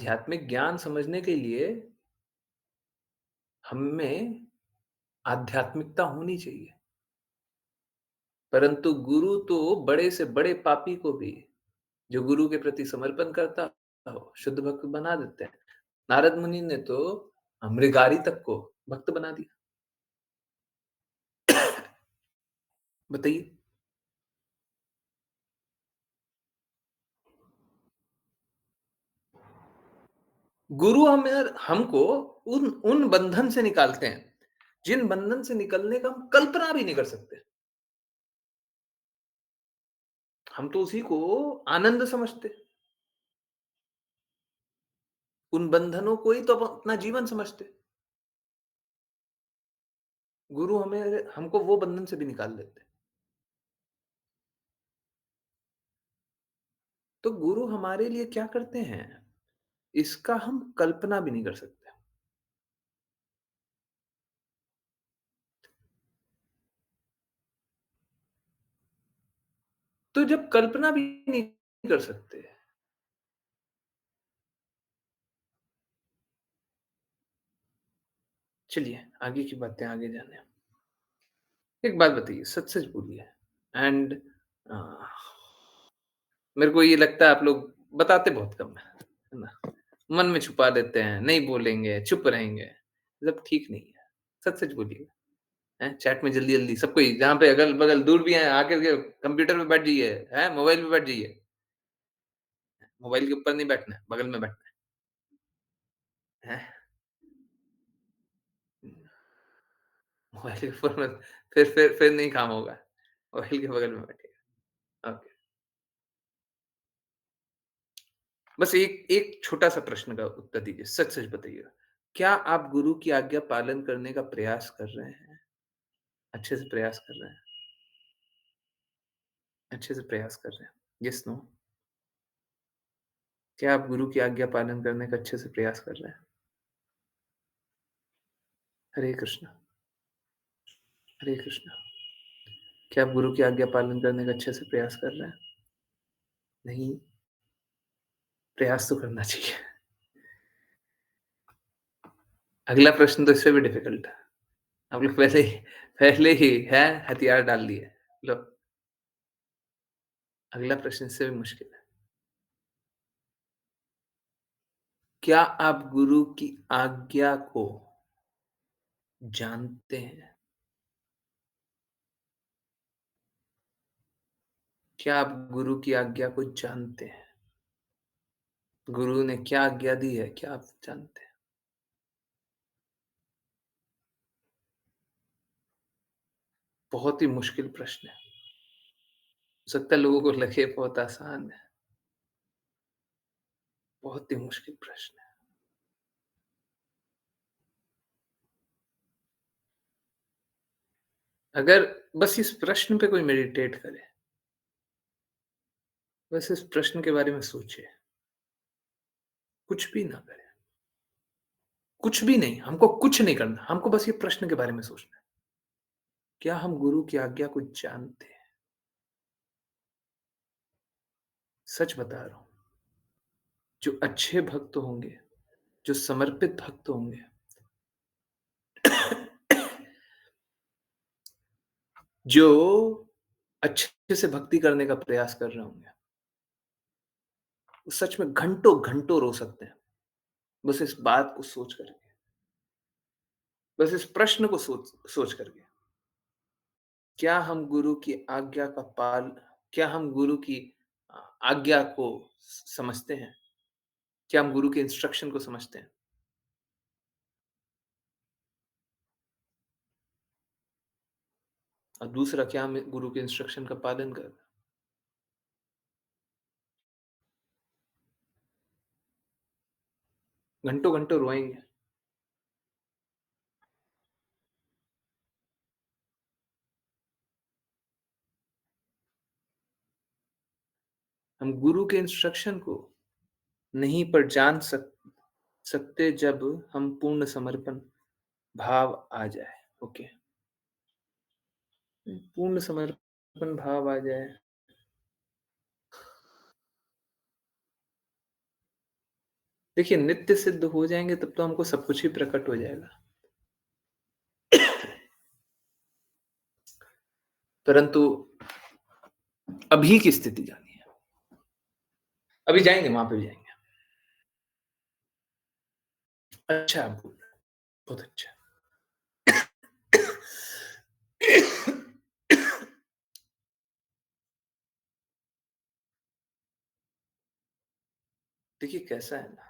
आध्यात्मिक ज्ञान समझने के लिए हम में आध्यात्मिकता होनी चाहिए। परंतु गुरु तो बड़े से बड़े पापी को भी, जो गुरु के प्रति समर्पण करता हो, शुद्ध भक्त बना देते हैं। नारद मुनि ने तो मृगारी तक को भक्त बना दिया। बताइए? गुरु हमें हमको उन उन बंधन से निकालते हैं, जिन बंधन से निकलने का हम कल्पना भी नहीं कर सकते। हम तो उसी को आनंद समझते। उन बंधनों को ही तो अपना जीवन समझते। गुरु हमें हमको वो बंधन से भी निकाल देते। तो गुरु हमारे लिए क्या करते हैं, इसका हम कल्पना भी नहीं कर सकते। तो जब कल्पना भी नहीं कर सकते, चलिए आगे की बातें आगे जाने। एक बात बताइए, सच-सच बोलिए एंड अ, मेरे को ये लगता है आप लोग बताते बहुत कम है ना? मन में छुपा देते हैं, नहीं बोलेंगे, चुप रहेंगे, सब ठीक नहीं है। सच-सच बोलिए, हैं? चैट में जल्दी-जल्दी सब कोई जहाँ पे अगल-बगल दूर भी हैं, आके के कंप्यूटर पे बैठ जाइए, हैं? मोबाइल पे बैठ जाइए। मोबाइल के ऊपर नहीं बैठना है, बगल में बैठना है, हैं? मोबाइल के ऊपर मत फिर नहीं काम होगा। मोबाइल के बगल में बैठिए। ओके। बस एक एक छोटा-सा प्रश्न का उत्तर दीजिए, सच-सच बताइएगा। क्या आप गुरु की आज्ञा पालन करने का प्रयास कर रहे हैं? अच्छे से प्रयास कर रहे हैं? अच्छे से प्रयास कर रहे हैं? Yes, no? क्या आप गुरु की आज्ञा पालन करने का अच्छे से प्रयास कर रहे हैं? हरे कृष्ण, हरे कृष्ण। क्या आप गुरु की आज्ञा पालन करने का अच्छे से प्रयास कर रहे हैं? नहीं, प्रयास तो करना चाहिए। अगला प्रश्न तो इससे भी डिफिकल्ट है। आप लोग पहले ही हैं हथियार डाल दिए। लो, अगला प्रश्न इससे भी मुश्किल है। क्या आप गुरु की आज्ञा को जानते हैं? क्या आप गुरु की आज्ञा को जानते हैं? गुरु ने क्या आज्ञा दी है, क्या आप जानते हैं? बहुत ही मुश्किल प्रश्न है। हो सकता है लोगों को लगे बहुत आसान है। बहुत ही मुश्किल प्रश्न है। अगर बस इस प्रश्न पे कोई मेडिटेट करे, बस इस प्रश्न के बारे में सोचे, कुछ भी ना करे, कुछ भी नहीं, हमको कुछ नहीं करना, हमको बस ये प्रश्न के बारे में सोचना है। क्या हम गुरु की आज्ञा को जानते हैं? सच बता रहा हूँ, जो अच्छे भक्त होंगे, जो समर्पित भक्त होंगे, जो अच्छे से भक्ति करने का प्रयास कर रहे होंगे, वो सच में घंटों-घंटों रो सकते हैं, बस इस बात को सोच करके, बस इस प्रश्न को सोच करके। क्या हम गुरु की आज्ञा का पाल क्या हम गुरु की आज्ञा को समझते हैं? क्या हम गुरु के इंस्ट्रक्शन को समझते हैं? और दूसरा क्या हम गुरु के इंस्ट्रक्शन का पालन कर रहे हैं? घंटों-घंटों रोएँगे। हम गुरु के इंस्ट्रक्शन को नहीं पर जान सकते जब हम पूर्ण समर्पण भाव आ जाए। ओके। पूर्ण समर्पण भाव आ जाए। देखिए, नित्य सिद्ध हो जाएँगे तब तो हमको सब कुछ ही प्रकट हो जाएगा। परंतु अभी की स्थिति जानिए। अभी जाएँगे, वहाँ पे भी जाएँगे। अच्छा आप बोल रहे हैं, बहुत अच्छा। देखिए कैसा है ना,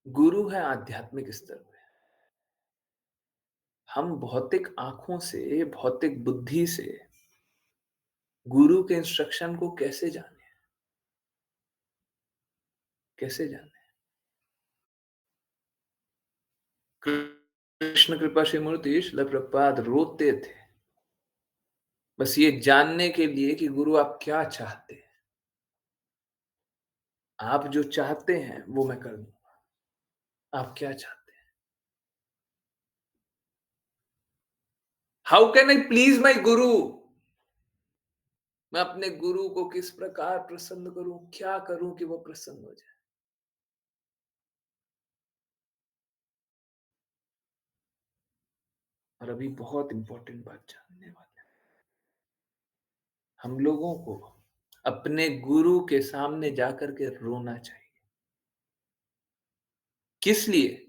गुरु है आध्यात्मिक स्तर पे। हम भौतिक आँखों से, भौतिक बुद्धि से गुरु के इंस्ट्रक्शन को कैसे जाने? कैसे जाने? कृष्ण कृपा शिमूर्ति शिला प्रभुपाद रोते थे, बस ये जानने के लिए कि गुरु आप क्या चाहते हैं? आप जो चाहते हैं, वो मैं कर दूँगा। आप क्या चाहते हैं? How can I please my गुरु? मैं अपने गुरु को किस प्रकार प्रसन्न करूँ? क्या करूँ कि वो प्रसन्न हो जाए? और अभी बहुत इम्पोर्टेंट बात जानने वाले हैं। हम लोगों को अपने गुरु के सामने जाकर के रोना चाहिए। किस लिए?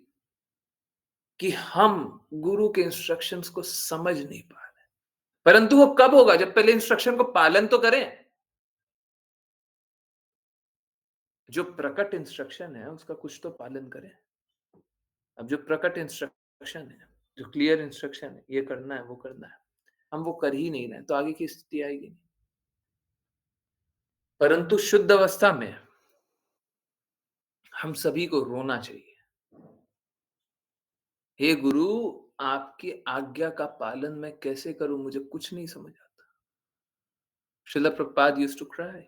कि हम गुरु के इंस्ट्रक्शंस को समझ नहीं पा रहे। परंतु वो कब होगा? जब पहले इंस्ट्रक्शन को पालन तो करें। जो प्रकट इंस्ट्रक्शन है, उसका कुछ तो पालन करें। अब जो प्रकट इंस्ट्रक्शन है, जो क्लियर इंस्ट्रक्शन है, ये करना है, वो करना है, हम वो कर ही नहीं रहे हैं, तो आगे की स्थिति आएगी नहीं। परंतु शुद्ध अवस्था में हम सभी को रोना चाहिए। हे गुरु, आपकी आज्ञा का पालन मैं कैसे करूँ? मुझे कुछ नहीं समझ आता। Srila Prabhupada used to cry.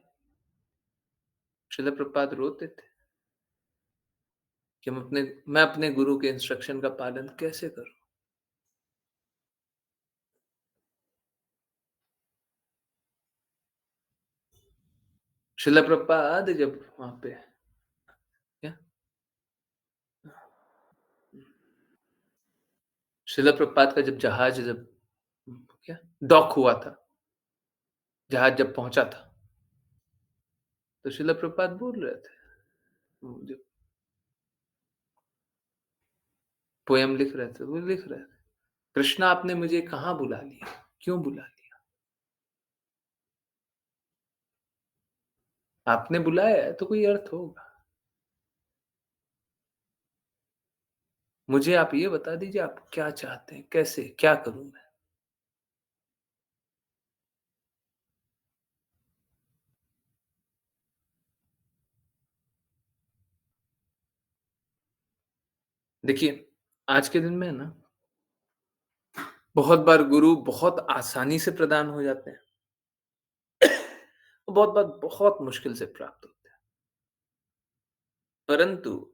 Srila Prabhupada रोते थे कि मैं अपने गुरु के इंस्ट्रक्शन का पालन कैसे करूँ? श्रील प्रभुपाद जब वहाँ पे क्या? श्रील प्रभुपाद का जब जहाज जब क्या? डॉक हुआ था, जहाज जब पहुँचा था, तो श्रील प्रभुपाद बोल रहे थे, जो पोएम लिख रहे थे, वो लिख रहे थे, कृष्णा आपने मुझे कहाँ बुला लिया? क्यों बुला लिया? आपने बुलाया है तो कोई अर्थ होगा। मुझे आप ये बता दीजिए आप क्या चाहते हैं? कैसे? क्या करूँ मैं? देखिए, आज के दिन में ना बहुत बार गुरु बहुत आसानी से प्रदान हो जाते हैं। बहुत बार बहुत मुश्किल से प्राप्त होते हैं। परंतु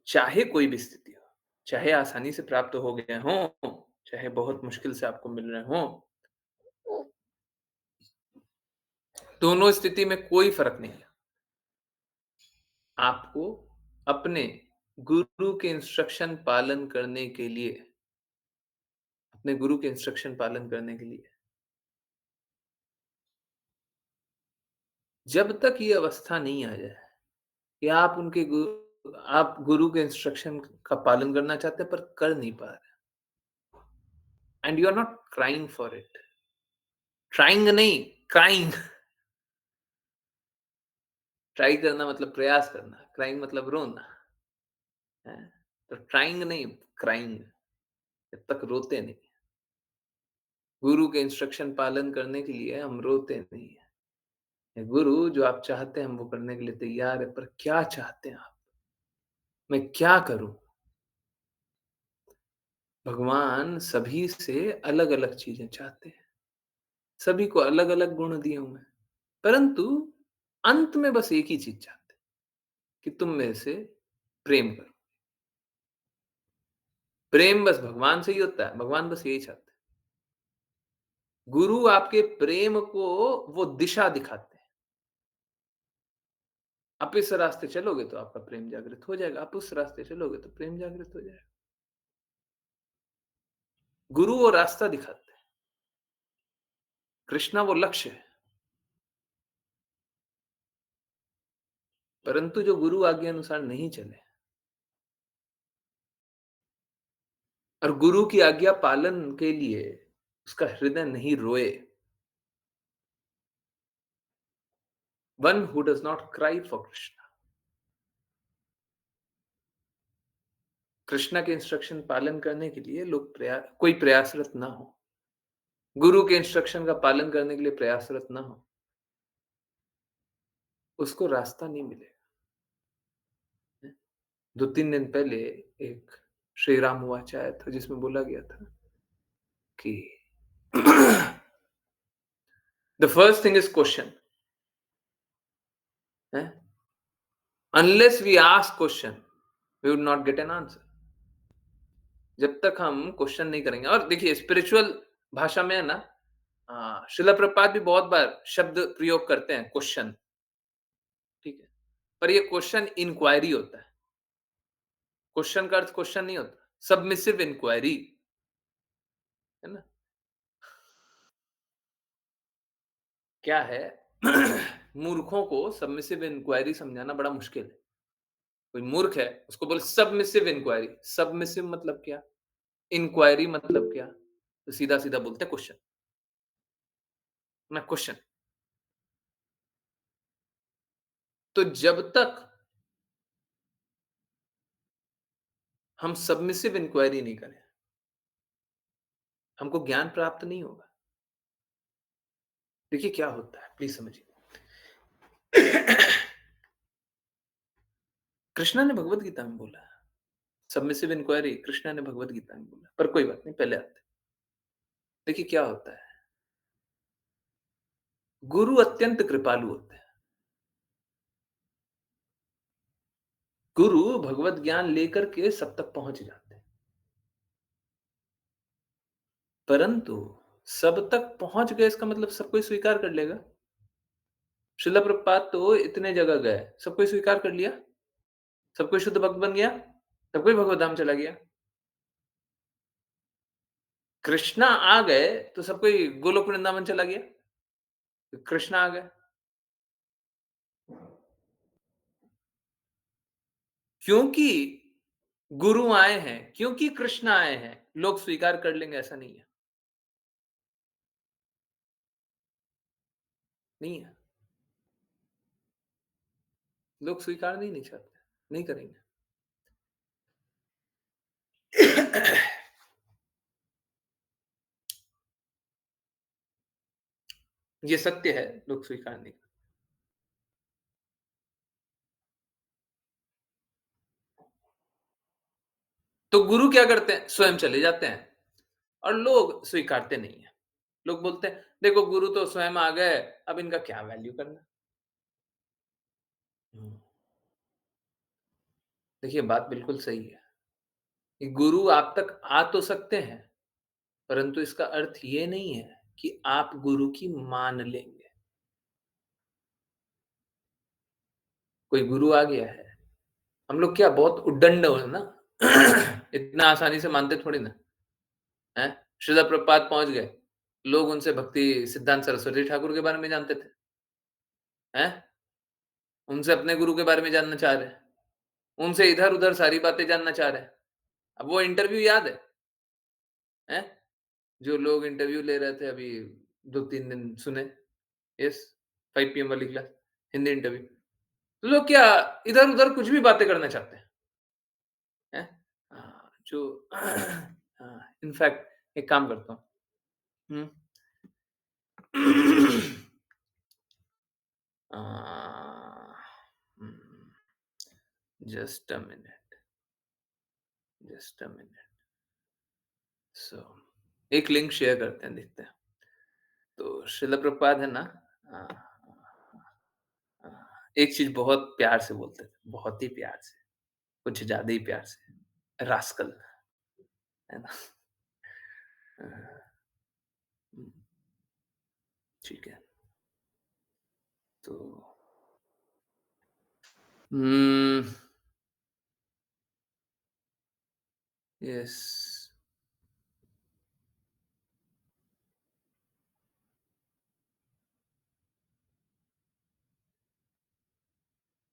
चाहे कोई भी स्थिति हो, चाहे आसानी से प्राप्त हो गए हों, चाहे बहुत मुश्किल से आपको मिल रहे हों, दोनों स्थिति में कोई फ़र्क नहीं है। आपको अपने गुरु के इंस्ट्रक्शन पालन करने के लिए अपने गुरु के इंस्ट्रक्शन पालन करने के लिए जब तक ये अवस्था नहीं आ जाए कि आप गुरु के इंस्ट्रक्शन का पालन करना चाहते हैं पर कर नहीं पा रहे and you are not crying for it. Trying नहीं, क्राइंग। ट्राई करना मतलब प्रयास करना, क्राइंग मतलब रोना है। तो ट्राइंग नहीं, क्राइंग। जब तक रोते नहीं, गुरु के इंस्ट्रक्शन पालन करने के लिए हम रोते नहीं है। गुरु जो आप चाहते हैं हम वो करने के लिए तैयार है, पर क्या चाहते हैं आप? मैं क्या करूं? भगवान सभी से अलग अलग चीजें चाहते हैं, सभी को अलग अलग गुण दिए हुए हैं, परंतु अंत में बस एक ही चीज चाहते हैं कि तुम मेरे से प्रेम करो। प्रेम बस भगवान से ही होता है, भगवान बस यही चाहते हैं। गुरु आपके प्रेम को वो दिशा दिखाते हैं। आप इस रास्ते चलोगे तो आपका प्रेम जागृत हो जाएगा, आप उस रास्ते चलोगे तो प्रेम जागृत हो जाएगा। गुरु वो रास्ता दिखाते हैं, कृष्णा वो लक्ष्य है। परंतु जो गुरु आज्ञा अनुसार नहीं चले और गुरु की आज्ञा पालन के लिए उसका हृदय नहीं रोए, one who does not cry for Krishna, Krishna के इंस्ट्रक्शन पालन करने के लिए लोग कोई प्रयासरत ना हो, गुरु के इंस्ट्रक्शन का पालन करने के लिए प्रयासरत ना हो, उसको रास्ता नहीं मिलेगा। 2-3 दिन पहले एक श्री राम वाच आया था जिसमें बोला गया था कि the first thing is question, unless we ask question we would not get an answer. जब तक हम क्वेश्चन नहीं करेंगे, और देखिए स्पिरिचुअल भाषा में है ना, शिला प्रपात भी बहुत बार शब्द प्रयोग करते हैं क्वेश्चन, ठीक है, पर ये क्वेश्चन इंक्वायरी होता है। क्वेश्चन का अर्थ क्वेश्चन नहीं होता, सबमिसिव इंक्वायरी, है ना। क्या है मूर्खों को सबमिसिव इंक्वायरी समझाना बड़ा मुश्किल है। कोई मूर्ख है उसको बोले सबमिसिव इंक्वायरी, सबमिसिव मतलब क्या, इंक्वायरी मतलब क्या, तो सीधा सीधा बोलते क्वेश्चन, ना क्वेश्चन। तो जब तक हम सबमिसिव इंक्वायरी नहीं करें, हमको ज्ञान प्राप्त नहीं होगा। देखिए क्या होता है, प्लीज समझिए। कृष्णा ने भगवत गीता में बोला है, सबमिसिव इंक्वायरी कृष्णा ने भगवत गीता में बोला, पर कोई बात नहीं, पहले आते हैं। देखिए क्या होता है, गुरु अत्यंत कृपालु होते हैं। गुरु भगवत ज्ञान लेकर के सब तक पहुंच जाते हैं, परंतु सब तक पहुंच गए इसका मतलब सब कोई स्वीकार कर लेगा? श्रील प्रभुपाद तो इतने जगह गए, सब कोई स्वीकार कर लिया, सब कोई शुद्ध भक्त बन गया, सब कोई भगवत धाम चला गया। कृष्णा आ गए तो सब कोई गोलोक वृंदावन चला गया, कृष्णा आ गए। क्योंकि गुरु आए हैं, क्योंकि कृष्ण आए हैं, लोग स्वीकार कर लेंगे ऐसा नहीं है। नहीं है, लोग स्वीकार नहीं चाहते, नहीं करेंगे। ये सत्य है, लोग स्वीकार नहीं। तो गुरु क्या करते हैं, स्वयं चले जाते हैं और लोग स्वीकारते नहीं है। लोग बोलते हैं देखो गुरु तो स्वयं आ गए, अब इनका क्या वैल्यू करना। हम्म, देखिए बात बिल्कुल सही है कि गुरु आप तक आ तो सकते हैं, परंतु इसका अर्थ ये नहीं है कि आप गुरु की मान लेंगे। कोई गुरु आ गया है, हम लोग क्या बहुत उद्दंड हो ना, इतना आसानी से मानते थोड़ी ना है। श्रील प्रभुपाद पहुंच गए, लोग उनसे भक्ति सिद्धांत सरस्वती ठाकुर के बारे में जानते थे, हैं, उनसे अपने गुरु के बारे में जानना चाह रहे हैं, उनसे इधर उधर सारी बातें जानना चाह रहे हैं। अब वो इंटरव्यू याद है? जो लोग इंटरव्यू ले रहे थे अभी 2-3 दिन सुने, यस, 5 पीएम वाली क्लास, हिंदी इंटरव्यू। तो लोग क्या इधर उधर कुछ भी बातें करना चाहते हैं? जो इनफैक्ट एक काम करता हूँ। Hmm, just a minute, just a minute. So एक लिंक शेयर करते हैं, देखते हैं। तो शिला प्रभुपाद है ना, अ, अ, एक चीज बहुत प्यार से बोलते थे, बहुत ही प्यार से, कुछ ज्यादा ही प्यार से, रास्कल, है ना। ठीक है। तो हुँ, यस।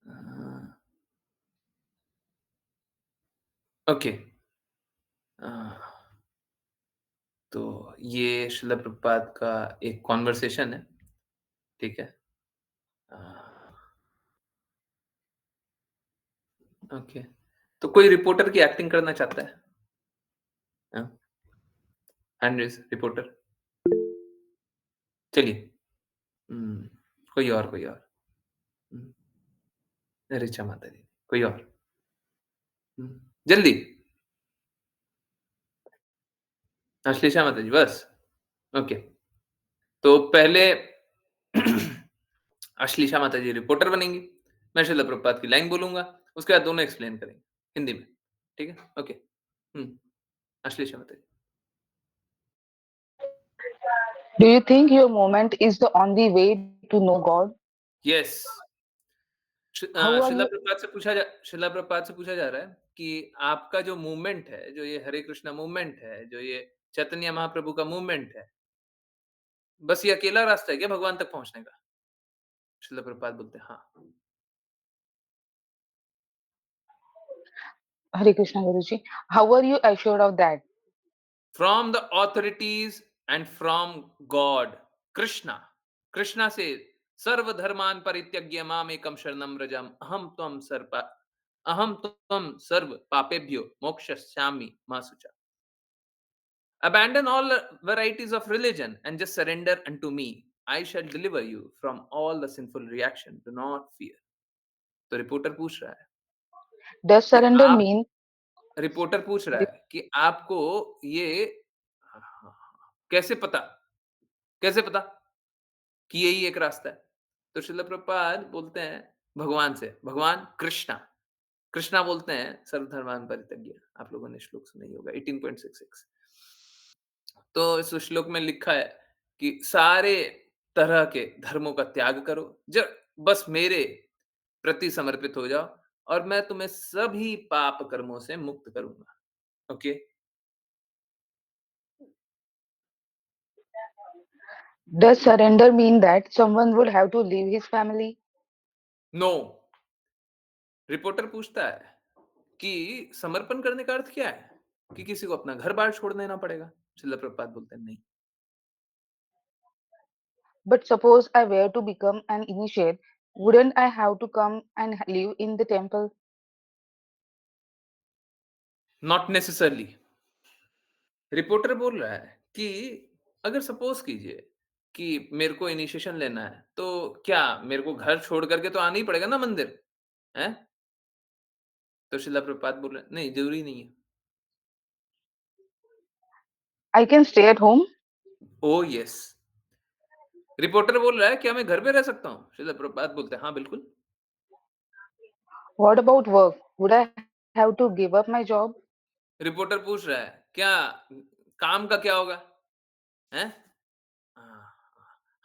अ, ओके। अ, तो ये शिला प्रभुपाद का एक कन्वर्सेशन है, ठीक है? अ, ओके। तो कोई रिपोर्टर की एक्टिंग करना चाहता है? हाँ, हैंड रेज़ रिपोर्टर। चलिए। हुँ, कोई और। हुँ, ऋचा माता दी, कोई और? हुँ, जल्दी। अश्लेषा माता जी, बस? ओके। तो पहले अश्लीषा माता जी रिपोर्टर बनेंगी, मैं श्रील प्रभुपाद की लाइन बोलूँगा, उसके बाद दोनों एक्सप्लेन करेंगे, हिंदी में, ठीक है? ओके। हुँ, अश्लीषा माता जी। Do you think your moment is the only way to know God? Yes. How are you? Srila Prabhupada से पूछा जा रहा है कि आपका जो मूवमेंट है, जो ये हरे कृष्णा मूवमेंट है, जो ये चैतन्य महाप्रभु का मूवमेंट है, बस ये अकेला रास्ता है क्या भगवान तक पहुँचने का? श्रील प्रभुपाद बोलते हैं, हाँ। Hare Krishna Guruji. How are you assured of that? From the authorities and from God Krishna Krishna से सर्वधर्मान परित्यज्य माम एकम शरणम व्रजम अहम त्वं सर्व पापेभ्यो मोक्षयिष्यामि मा शुचा abandon all varieties of religion and just surrender unto me I shall deliver you from all the sinful reaction do not fear तो reporter पूछ रहा है Does कि surrender आप mean रिपोर्टर पूछ रहा है कि आपको ये कैसे पता कैसे पता कि यही एक रास्ता है। तो श्रील प्रभुपाद बोलते हैं भगवान से, भगवान कृष्णा, कृष्णा बोलते हैं सर्वधर्मान परित्यज्य। आप लोगों ने श्लोक सुना ही होगा 18.66 तो इस श्लोक में लिखा है कि सारे तरह के धर्मों का त्याग करो, बस मेरे प्रति समर्पित हो जाओ और मैं तुम्हें सभी पाप कर्मों से मुक्त करूँगा। Okay? does surrender mean that someone would have to leave his family? No, reporter पूछता है कि समर्पण करने का अर्थ क्या है? कि किसी को अपना घर-बार छोड़ देना पड़ेगा? श्रील प्रभुपाद बोलते हैं नहीं। But suppose I were to become an initiate, wouldn't I have to come and live in the temple? Not necessarily reporter बोल रहा है कि अगर सपोज कीजिए कि मेरे को इनिशिएशन लेना है, तो क्या मेरे को घर छोड़ कर के तो आना ही पड़ेगा ना मंदिर, हैं? तो श्रील प्रभुपाद बोल रहे हैं, नहीं ज़रूरी नहीं है। I can stay at home? Oh yes! Reporter बोल रहा है, क्या मैं घर पे रह सकता हूँ? श्रील प्रभुपाद बोलते हैं, हाँ, बिल्कुल। What about work? Would I have to give up my job? Reporter पूछ रहा है, क्या काम का क्या होगा? हैं? हाँ,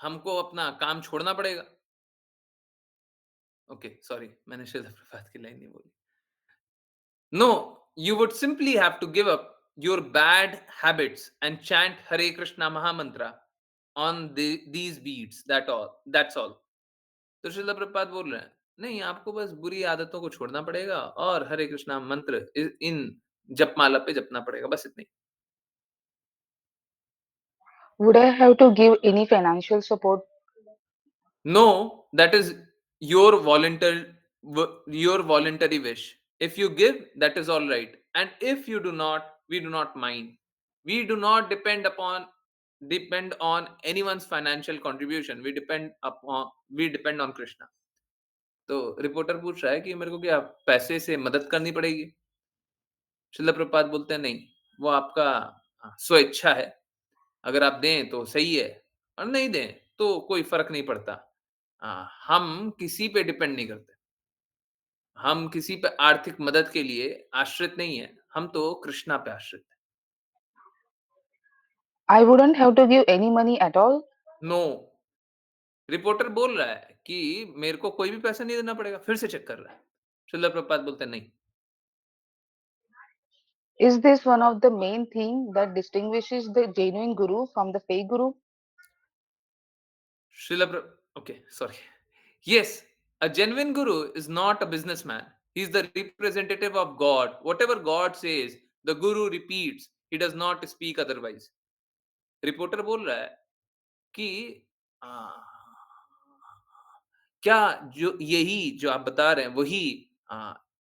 हमको अपना काम छोड़ना पड़ेगा। ओके, सॉरी मैंने श्रील प्रभुपाद की लाइन नहीं बोली। No, you would simply have to give up your bad habits and chant Hare Krishna Mahamantra on these beats. That's all. तो श्रील प्रभुपाद बोल रहे हैं, नहीं आपको बस बुरी आदतों को छोड़ना पड़ेगा और हरे कृष्णा मंत्र इन जपमाला पे जपना पड़ेगा, बस इतनी। Would I have to give any financial support? No, that is your your voluntary wish. If you give, that is all right. And if you do not, we do not mind. We do not depend on anyone's financial contribution. We depend on Krishna. तो reporter पूछ रहा है कि मेरे को क्या पैसे से मदद करनी पड़ेगी? श्रील प्रभुपाद बोलते हैं नहीं, वो आपका स्वेच्छा है। अगर आप दें तो सही है और नहीं दें तो कोई फ़र्क नहीं पड़ता। हम किसी पे डिपेंड नहीं करते। हम किसी पे आर्थिक मदद के लिए आश्रित नहीं हैं। हम तो कृष्णा पे आश्रित हैं। I wouldn't have to give any money at all? No, reporter बोल रहा है कि मेरे को कोई भी पैसा नहीं देना पड़ेगा, फिर से चेक कर रहा है। श्रील प्रभुपाद बोलते हैं, नहीं। Is this one of the main thing that distinguishes the genuine guru from the fake guru? Srila प्र okay, sorry. Yes, a genuine guru is not a businessman. He is the representative of God. Whatever God says, the guru repeats. He does not speak otherwise. Reporter बोल रहा है कि आ, क्या जो यही जो आप बता रहे हैं वही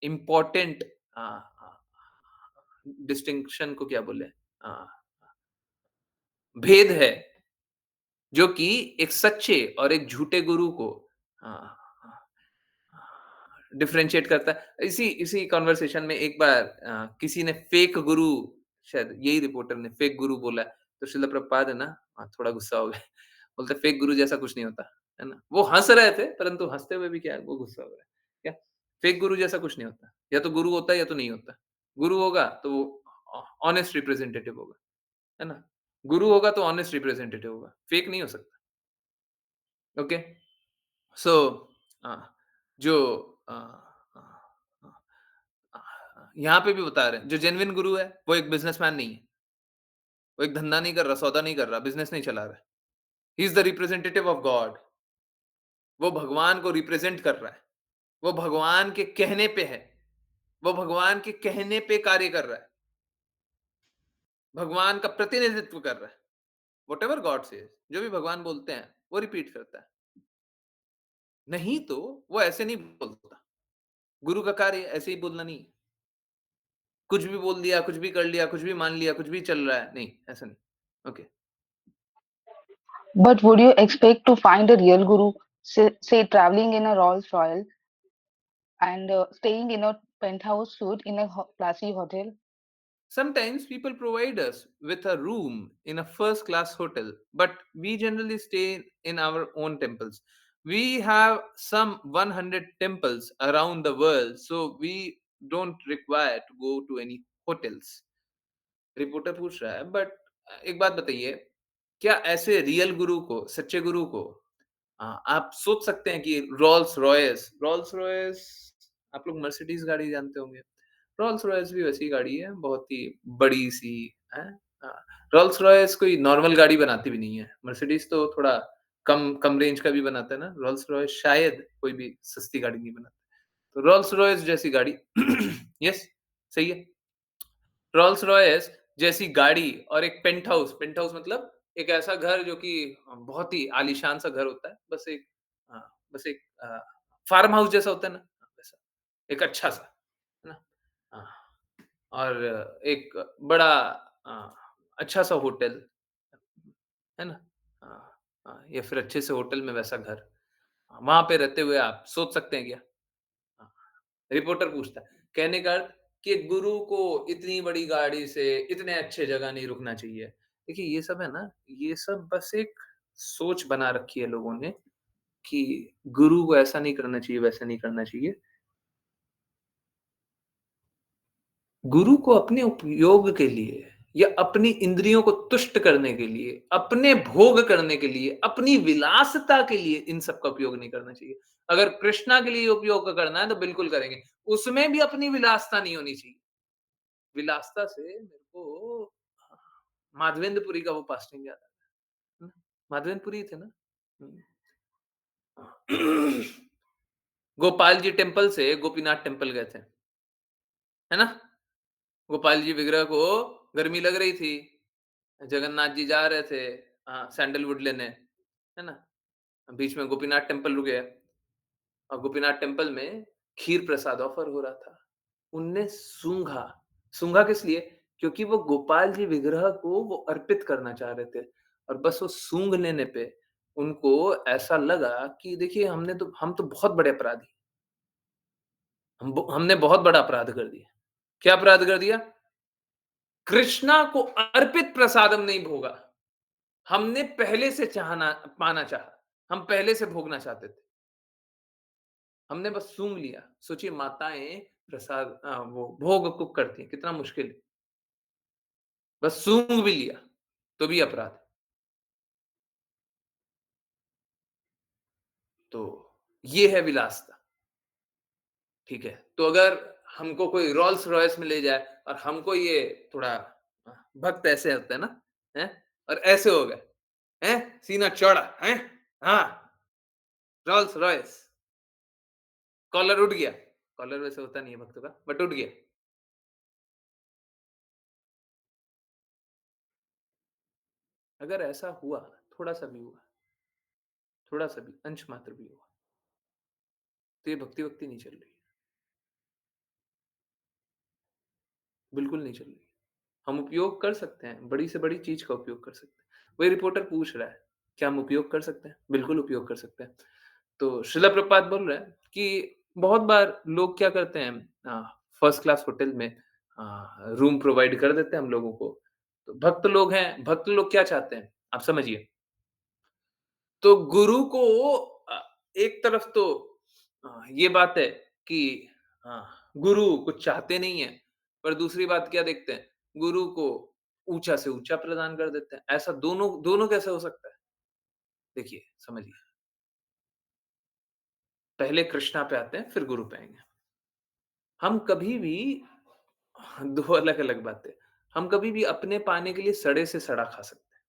इम्पोर्टेंट डिस्टिंक्शन को क्या बोले, आ, भेद है जो कि एक सच्चे और एक झूठे गुरु को डिफरेंशिएट करता है। इसी इसी कन्वर्सेशन में एक बार किसी ने फेक गुरु, शायद यही रिपोर्टर ने फेक गुरु बोला है, तो श्रील प्रभुपाद है ना, थोड़ा गुस्सा हो गए। बोलते फेक गुरु जैसा कुछ नहीं होता, है ना? वो हँस रहे थे, परंतु हँसते हुए भी क्या है, वो गुस्सा हो रहा है। क्या? फेक गुरु जैसा कुछ नहीं होता। या तो गुरु होता है या तो नहीं होता। गुरु होगा तो वो ऑनेस्ट रिप्रेजेंटेटिव होगा, है ना? गुरु होगा तो ऑनेस्ट रिप्रेजेंटेटिव होगा, फेक नहीं हो सकता। ओके? सो अ, जो अ अ यहाँ पे भी बता रहे हैं, जो जेन्युइन गुरु है, वो एक बिज़नेसमैन नहीं है। वो एक धंधा नहीं कर रहा, सौदा नहीं कर रहा, बिज़नेस नहीं चला रहा है। He is the representative of God. वो भगवान को रिप्रेजेंट कर रहा है। वो भगवान के कहने पे है। वो भगवान के कहने पे कार्य कर रहा है। भगवान का प्रतिनिधित्व कर रहा है। व्हाटएवर गॉड सेज, जो भी भगवान बोलते हैं, वो रिपीट करता है। नहीं तो वो ऐसे नहीं बोलता। गुरु का कार्य ऐसे ही बोलना नहीं है। कुछ भी बोल दिया, कुछ भी कर लिया, कुछ भी मान लिया, कुछ भी चल रहा है। नहीं, ऐसा नहीं। Okay. But would you expect to find a real guru, say traveling in a Rolls Royce and staying in a penthouse suite in a classy hotel? Sometimes people provide us with a room in a first class hotel, but we generally stay in our own temples. We have some 100 temples around the world, so we don't require to go to any hotels. Reporter पूछ रहा है, but एक बात बताइए, क्या ऐसे real गुरु को, सच्चे गुरु को आप सोच सकते हैं कि रोल्स रॉयस, आप लोग मर्सिडीज गाड़ी जानते होंगे। रोल्स रॉयस भी वैसी गाड़ी है, बहुत ही बड़ी सी है। रोल्स रॉयस कोई नॉर्मल गाड़ी बनाती भी नहीं है। मर्सिडीज तो थोड़ा कम कम रेंज का भी बनाता है ना। रोल्स रॉयस शायद कोई भी सस्ती गाड़ी नहीं बनाता। तो रोल्स रॉयस जैसी गाड़ी यस, सही है। रोल्स रॉयस जैसी गाड़ी और एक पेंट हाउस मतलब एक ऐसा घर जो कि बहुत ही आलीशान सा घर होता है। बस एक फार्म हाउस जैसा होता है ना, वैसा। एक अच्छा-सा, है ना? और एक बड़ा अच्छा-सा होटल, है ना? या फिर अच्छे से होटल में वैसा घर। वहाँ पे रहते हुए आप सोच सकते हैं क्या? हाँ। रिपोर्टर पूछता है, कहने का अर्थ कि गुरु को इतनी बड़ी गाड़ी से इतने अच्छे जगह नहीं रुकना चाहिए। देखिए ये सब है ना, ये सब बस एक सोच बना रखी है लोगों ने कि गुरु को ऐसा नहीं करना चाहिए, वैसा नहीं करना चाहिए। गुरु को अपने उपयोग के लिए या अपनी इंद्रियों को तुष्ट करने के लिए, अपने भोग करने के लिए, अपनी विलासिता के लिए इन सब का उपयोग नहीं करना चाहिए। अगर कृष्णा के लिए उपयोग करना है तो बिल्कुल करेंगे। उसमें भी अपनी विलासिता नहीं होनी चाहिए। विलासिता से मेरे को माधवेंद्रपुरी का वो पास्टिंग याद आता है ना? माधवेंद्रपुरी थे ना? हुँ। गोपाल जी टेम्पल से गोपीनाथ टेम्पल गए थे, है ना? गोपाल जी विग्रह को गर्मी लग रही थी। जगन्नाथ जी जा रहे थे सैंडलवुड लेने, है ना? बीच में गोपीनाथ टेम्पल रुके और गोपीनाथ टेम्पल में खीर प्रसाद ऑफर हो रहा था। उनने सूंघा, सूंघा किस लिए? क्योंकि वो गोपाल जी विग्रह को वो अर्पित करना चाह रहे थे और बस वो सूंघ लेने पे उनको ऐसा लगा कि देखिए हम तो बहुत बड़े अपराधी, हमने बहुत बड़ा अपराध कर दिया। क्या अपराध कर दिया? कृष्णा को अर्पित प्रसादम नहीं भोगा। हमने पहले से चाहना पाना चाहा। हम पहले से भोगना चाहते थे। हमने बस सूंघ लिया। सोचिए माताएँ वो भोग कुक करती हैं, कितना मुश्किल है। बस सूंघ भी लिया, तो भी अपराध है। तो ये है विलासिता, ठीक है? तो अगर हमको कोई रोल्स रॉयस में ले जाए और हमको ये थोड़ा भक्त ऐसे होते हैं ना, हैं? और ऐसे हो गए, हैं? सीना चौड़ा, हैं? हाँ, रोल्स रॉयस, कॉलर उठ गया। कॉलर वैसे होता नहीं है भक्तों का, बट उठ गया। अगर ऐसा हुआ, थोड़ा-सा भी हुआ, थोड़ा-सा भी, अंश मात्र भी हुआ, तो ये भक्ति-वक्ति नहीं चल रही है, बिल्कुल नहीं चल रही है। हम उपयोग कर सकते हैं, बड़ी से बड़ी चीज़ का उपयोग कर सकते हैं। वही रिपोर्टर पूछ रहा है, क्या हम उपयोग कर सकते हैं? बिल्कुल उपयोग कर सकते हैं। तो श्रील प्रभुपाद बोल रहे हैं कि बहुत बार लोग क्या करते हैं फर्स्ट क्लास होटल में रूम प्रोवाइड कर देते हैं हम लोगों को। तो भक्त लोग क्या चाहते हैं? आप समझिए। तो गुरु को एक तरफ तो ये बात है कि अ, गुरु कुछ चाहते नहीं हैं, पर दूसरी बात क्या देखते हैं? गुरु को ऊँचा से ऊँचा प्रदान कर देते हैं। ऐसा दोनों दोनों कैसे हो सकता है? देखिए, समझिए। पहले कृष्णा पे आते हैं, फिर गुरु पे आएँगे। हम कभी भी 2 अलग-अलग बातें। हम कभी भी अपने पाने के लिए सड़े से सड़ा खा सकते हैं,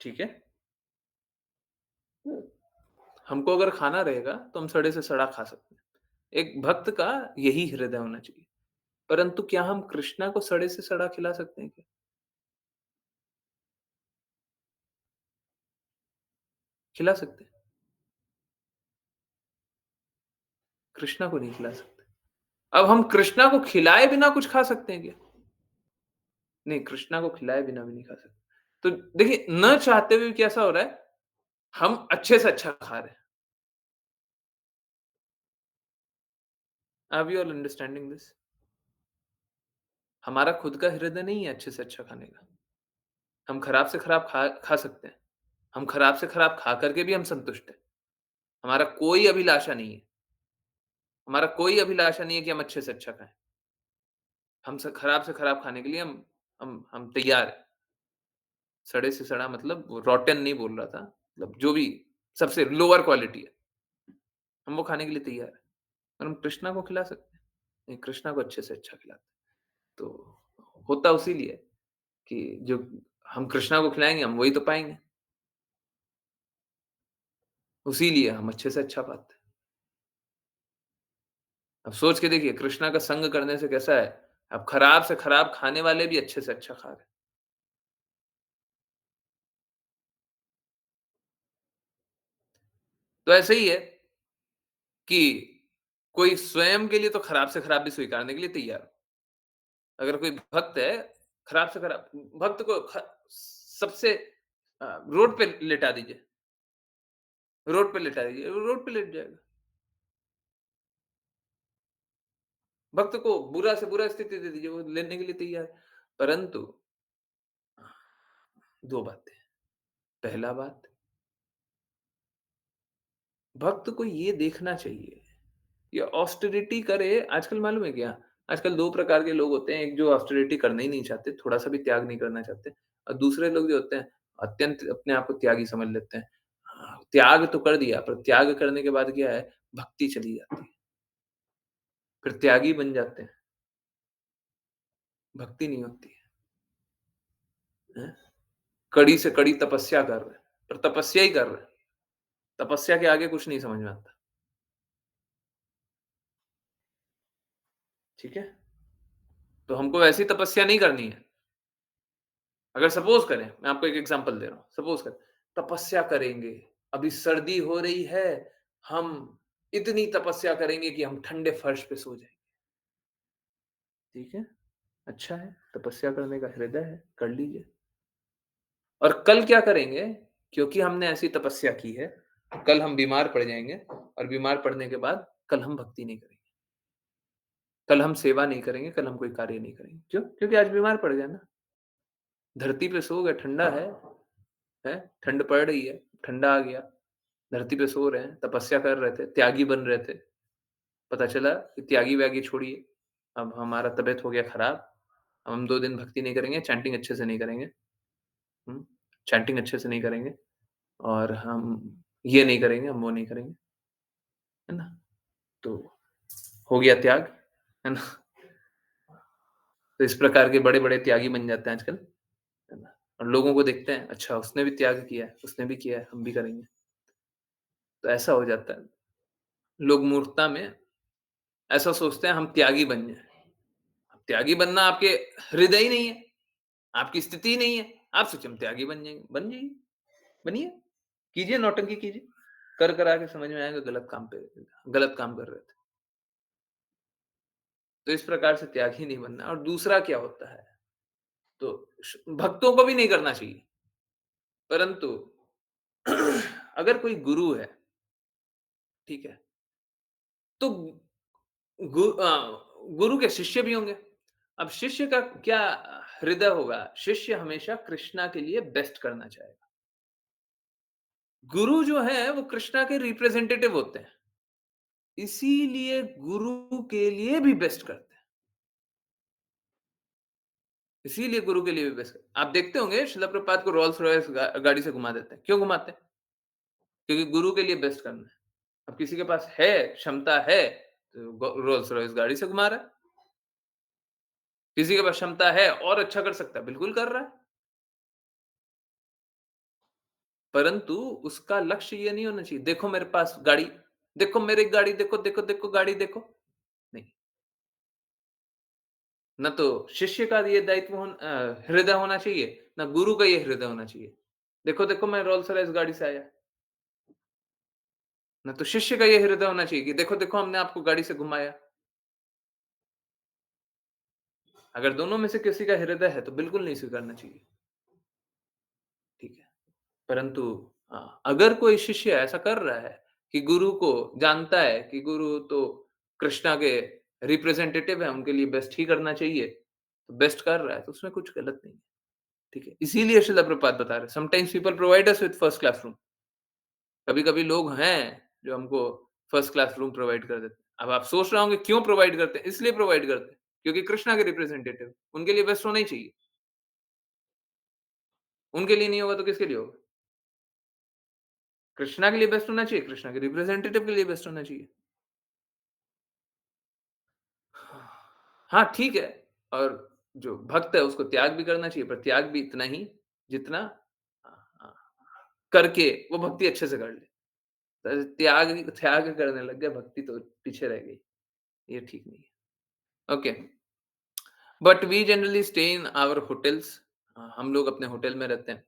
ठीक है? हमको अगर खाना रहेगा, तो हम सड़े से सड़ा खा सकते हैं। एक भक्त का यही हृदय होना चाहिए। परंतु क्या हम कृष्णा को सड़े से सड़ा खिला सकते हैं क्या? खिला सकते हैं। कृष्णा को नहीं खिला सकते। अब हम कृष्णा को खिलाए बिना कुछ खा सकते हैं क्या? नहीं, कृष्णा को खिलाए बिना भी नहीं खा सकते। तो देखिए, न चाहते हुए भी कैसा हो रहा है, हम अच्छे से अच्छा खा रहे हैं। Are we all understanding this? हमारा खुद का हृदय नहीं है अच्छे से अच्छा खाने का। हम खराब से खराब खा खा सकते हैं। हम खराब से खराब खा करके भी हम संतुष्ट हैं। हमारा कोई अभिलाषा नहीं है। हमारा कोई अभिलाषा नहीं है कि हम अच्छे से अच्छा खाएँ। हम से खराब खाने के लिए हम तैयार हैं। सड़े से सड़ा मतलब वो रॉटेन नहीं बोल रहा था। मतलब जो भी सबसे लोअर क्वालिटी है, हम वो खाने के लिए तैयार हैं। और हम कृष्णा को खिला सकते हैं। नहीं, कृष्णा को अच्छे से अच्छा खिलाते हैं। तो होता उसी लिए कि जो हम कृष्णा को खिलाएँगे, हम वही तो पाएँगे। उसी लिए हम अच्छे से अच्छा पाते हैं। अब सोच के देखिए कृष्णा का संग करने से कैसा है, अब खराब से खराब खाने वाले भी अच्छे से अच्छा खा रहे हैं। तो ऐसे ही है कि कोई स्वयं के लिए तो खराब से खराब भी स्वीकारने के लिए तैयार हो। अगर कोई भक्त है, खराब से खराब भक्त को सबसे रोड पे लेटा दीजिए, रोड पे लेटा दीजिए, वो रोड पे लेट जाएगा। भक्त को बुरा से बुरा स्थिति दे दीजिए, वो लेने के लिए तैयार है। परंतु 2 बातें। पहला बात, भक्त को ये देखना चाहिए, ये ऑस्टेरिटी करे आजकल मालूम है क्या? आजकल 2 प्रकार के लोग होते हैं, एक जो ऑस्टेरिटी करना ही नहीं चाहते, थोड़ा-सा भी त्याग नहीं करना चाहते और दूसरे लोग जो होते हैं, अत्यंत अपने आप को त्यागी समझ लेते हैं। त्याग तो कर दिया, पर त्याग करने के बाद क्या है, भक्ति चली जाती है। फिर त्यागी बन जाते हैं, भक्ति नहीं होती है, हैं? कड़ी से कड़ी तपस्या कर रहे हैं, पर तपस्या ही कर रहे हैं, तपस्या के आगे कुछ नहीं समझ में आता, ठीक है? तो हमको ऐसी तपस्या नहीं करनी है। अगर सपोज़ करें, मैं आपको एक एग्ज़ाम्पल दे रहा हूँ, सपोज़ करें, तपस्या करेंगे, अभी सर्दी हो रही है, हम इतनी तपस्या करेंगे कि हम ठंडे फर्श पे सो जाएँगे, ठीक है? अच्छा है, तपस्या करने का हृदय है, कर लीजिए। और कल क्या करेंगे, क्योंकि हमने ऐसी तपस्या की है, कल हम बीमार पड़ जाएँगे और बीमार पड़ने के बाद कल हम भक्ति नहीं करेंगे, कल हम सेवा नहीं करेंगे, कल हम कोई कार्य नहीं करेंगे। क्यों? क्योंकि आज बीमार पड़ गए ना, धरती पे सो गए, ठंडा है, हैं? ठंड पड़ रही है, ठंडा आ गया। धरती पे सो रहे हैं, तपस्या कर रहे थे, त्यागी बन रहे थे। पता चला कि त्यागी-व्यागी छोड़िए, अब हमारा तबीयत हो गया खराब, अब हम 2 दिन भक्ति नहीं करेंगे, चैंटिंग अच्छे से नहीं करेंगे, हुँ? चैंटिंग अच्छे से नहीं करेंगे और हम ये नहीं करेंगे, हम वो नहीं करेंगे, है ना? तो हो गया त्याग, है ना? तो इस प्रकार के बड़े-बड़े त्यागी बन जाते हैं आजकल, है ना? और लोगों को देखते हैं, अच्छा उसने भी त्याग किया है, उसने भी किया है, हम भी करेंगे। तो ऐसा हो जाता है। लोग मूर्खता में ऐसा सोचते हैं हम त्यागी बन जाएँ। त्यागी बनना आपके हृदय ही नहीं है, आपकी स्थिति ही नहीं है। आप सोचिए हम त्यागी बन जाएँगे, बन जाइए, बनिए, कीजिए नौटंकी कीजिए। कर आके समझ में आएगा गलत काम कर रहे थे। तो इस प्रकार से त्यागी नहीं बनना और दूसरा क्या होता है, तो भक्तों को भी नहीं करना चाहिए। परंतु अगर कोई गुरु है, ठीक है? तो गुरु के शिष्य भी होंगे। अब शिष्य का क्या हृदय होगा? शिष्य हमेशा कृष्णा के लिए बेस्ट करना चाहेगा। गुरु जो है वो कृष्णा के रिप्रेजेंटेटिव होते हैं। इसीलिए गुरु के लिए भी बेस्ट करते हैं। इसीलिए गुरु के लिए भी बेस्ट आप देखते होंगे शिला प्रभुपाद को रोल्स रॉयस गाड़ी से घुमा देते हैं। क्यों घुमाते हैं? क्योंकि गुरु के लिए बेस्ट करना है। अब किसी के पास है, क्षमता है, तो रोल्स रॉयस गाड़ी से घुमा रहा है। किसी के पास क्षमता है और अच्छा कर सकता है, बिल्कुल कर रहा है। परंतु उसका लक्ष्य ये नहीं होना चाहिए, देखो मेरे पास गाड़ी, देखो मेरी गाड़ी देखो, देखो गाड़ी देखो। नहीं, ना तो शिष्य का ये हृदय होना चाहिए, ना गुरु का ये हृदय होना चाहिए। देखो मैं रोल्स रॉयस गाड़ी से आया। ना तो शिष्य का ये हृदय होना चाहिए कि देखो हमने आपको गाड़ी से घुमाया। अगर दोनों में से किसी का हृदय है तो बिल्कुल नहीं स्वीकारना चाहिए, ठीक है। परंतु अगर कोई शिष्य ऐसा कर रहा है कि गुरु को जानता है कि गुरु तो कृष्णा के रिप्रेजेंटेटिव है, उनके लिए बेस्ट ही करना चाहिए, तो बेस्ट कर रहा है, तो उसमें कुछ गलत नहीं है, ठीक है। इसीलिए श्रील प्रभुपाद बता रहे हैं, sometimes people provide us with first class room. कभी-कभी लोग हैं जो हमको फर्स्ट क्लास रूम प्रोवाइड कर देते हैं। अब आप सोच रहे होंगे क्यों प्रोवाइड करते हैं? इसलिए प्रोवाइड करते हैं, क्योंकि कृष्णा के रिप्रेजेंटेटिव, उनके लिए बेस्ट होना ही चाहिए। उनके लिए नहीं होगा तो किसके लिए होगा? कृष्णा के लिए बेस्ट होना चाहिए, कृष्णा के रिप्रेजेंटेटिव के लिए बेस्ट होना चाहिए। हाँ, ठीक है और जो भक्त है उसको त्याग भी करना चाहिए, पर त्याग भी इतना ही जितना अ अ, करके वो भक्ति अच्छे से कर ले। त्याग त्याग करने लग गए, भक्ति तो पीछे रह गई। ये ठीक नहीं है। Okay, but we generally stay in our hotels. हम लोग अपने होटल में रहते हैं।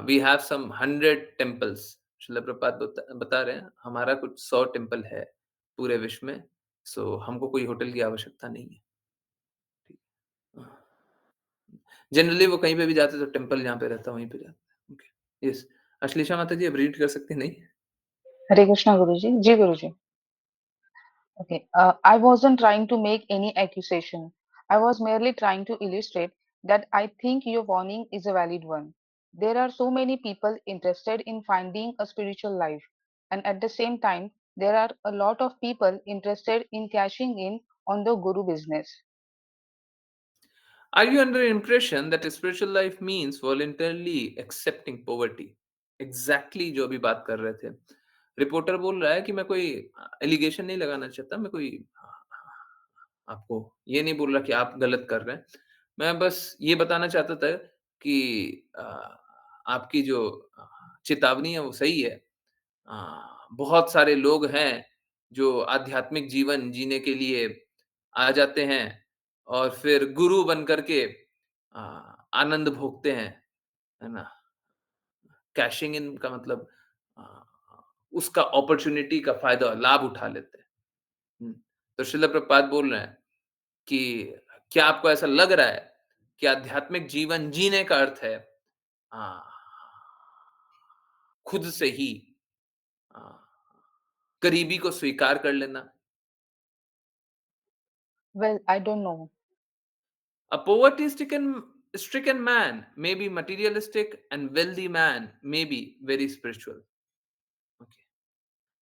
We have some 100 temples. Shrila Prabhupada बता रहे हैं, हमारा कुछ 100 टेम्पल है पूरे विश्व में। सो हमको कोई होटल की आवश्यकता नहीं है। ठीक। जनरली वो कहीं पे भी जाते हैं तो टेम्पल जहाँ पे रहता है वहीं पे जाते हैं। Okay, yes. अश्लेषा माता जी, आप रीड कर सकते हैं? नहीं? Hare Krishna Guruji. Ji Guruji. Okay. I wasn't trying to make any accusation. I was merely trying to illustrate that I think your warning is a valid one. There are so many people interested in finding a spiritual life, and at the same time, there are a lot of people interested in cashing in on the guru business. Are you under the impression that spiritual life means voluntarily accepting poverty? Exactly जो अभी बात कर रहे थे। Reporter बोल रहा है कि मैं कोई एलिगेशन नहीं लगाना चाहता, मैं कोई आपको ये नहीं बोल रहा कि आप गलत कर रहे हैं। मैं बस ये बताना चाहता था कि आपकी जो चेतावनी है वो सही है। बहुत सारे लोग हैं जो आध्यात्मिक जीवन जीने के लिए आ जाते हैं और फिर गुरु बन कर के आनंद भोगते हैं, है ना? कैशिंग इन का मतलब अ, उसका अपॉर्च्युनिटी का फ़ायदा लाभ उठा लेते हैं। हुँ, तो श्रील प्रभुपाद बोल रहे हैं कि क्या आपको ऐसा लग रहा है कि आध्यात्मिक जीवन जीने का अर्थ है अ, खुद से ही अ, गरीबी को स्वीकार कर लेना? Well, I don't know. A poverty stricken man may be materialistic and wealthy man may be very spiritual. Okay.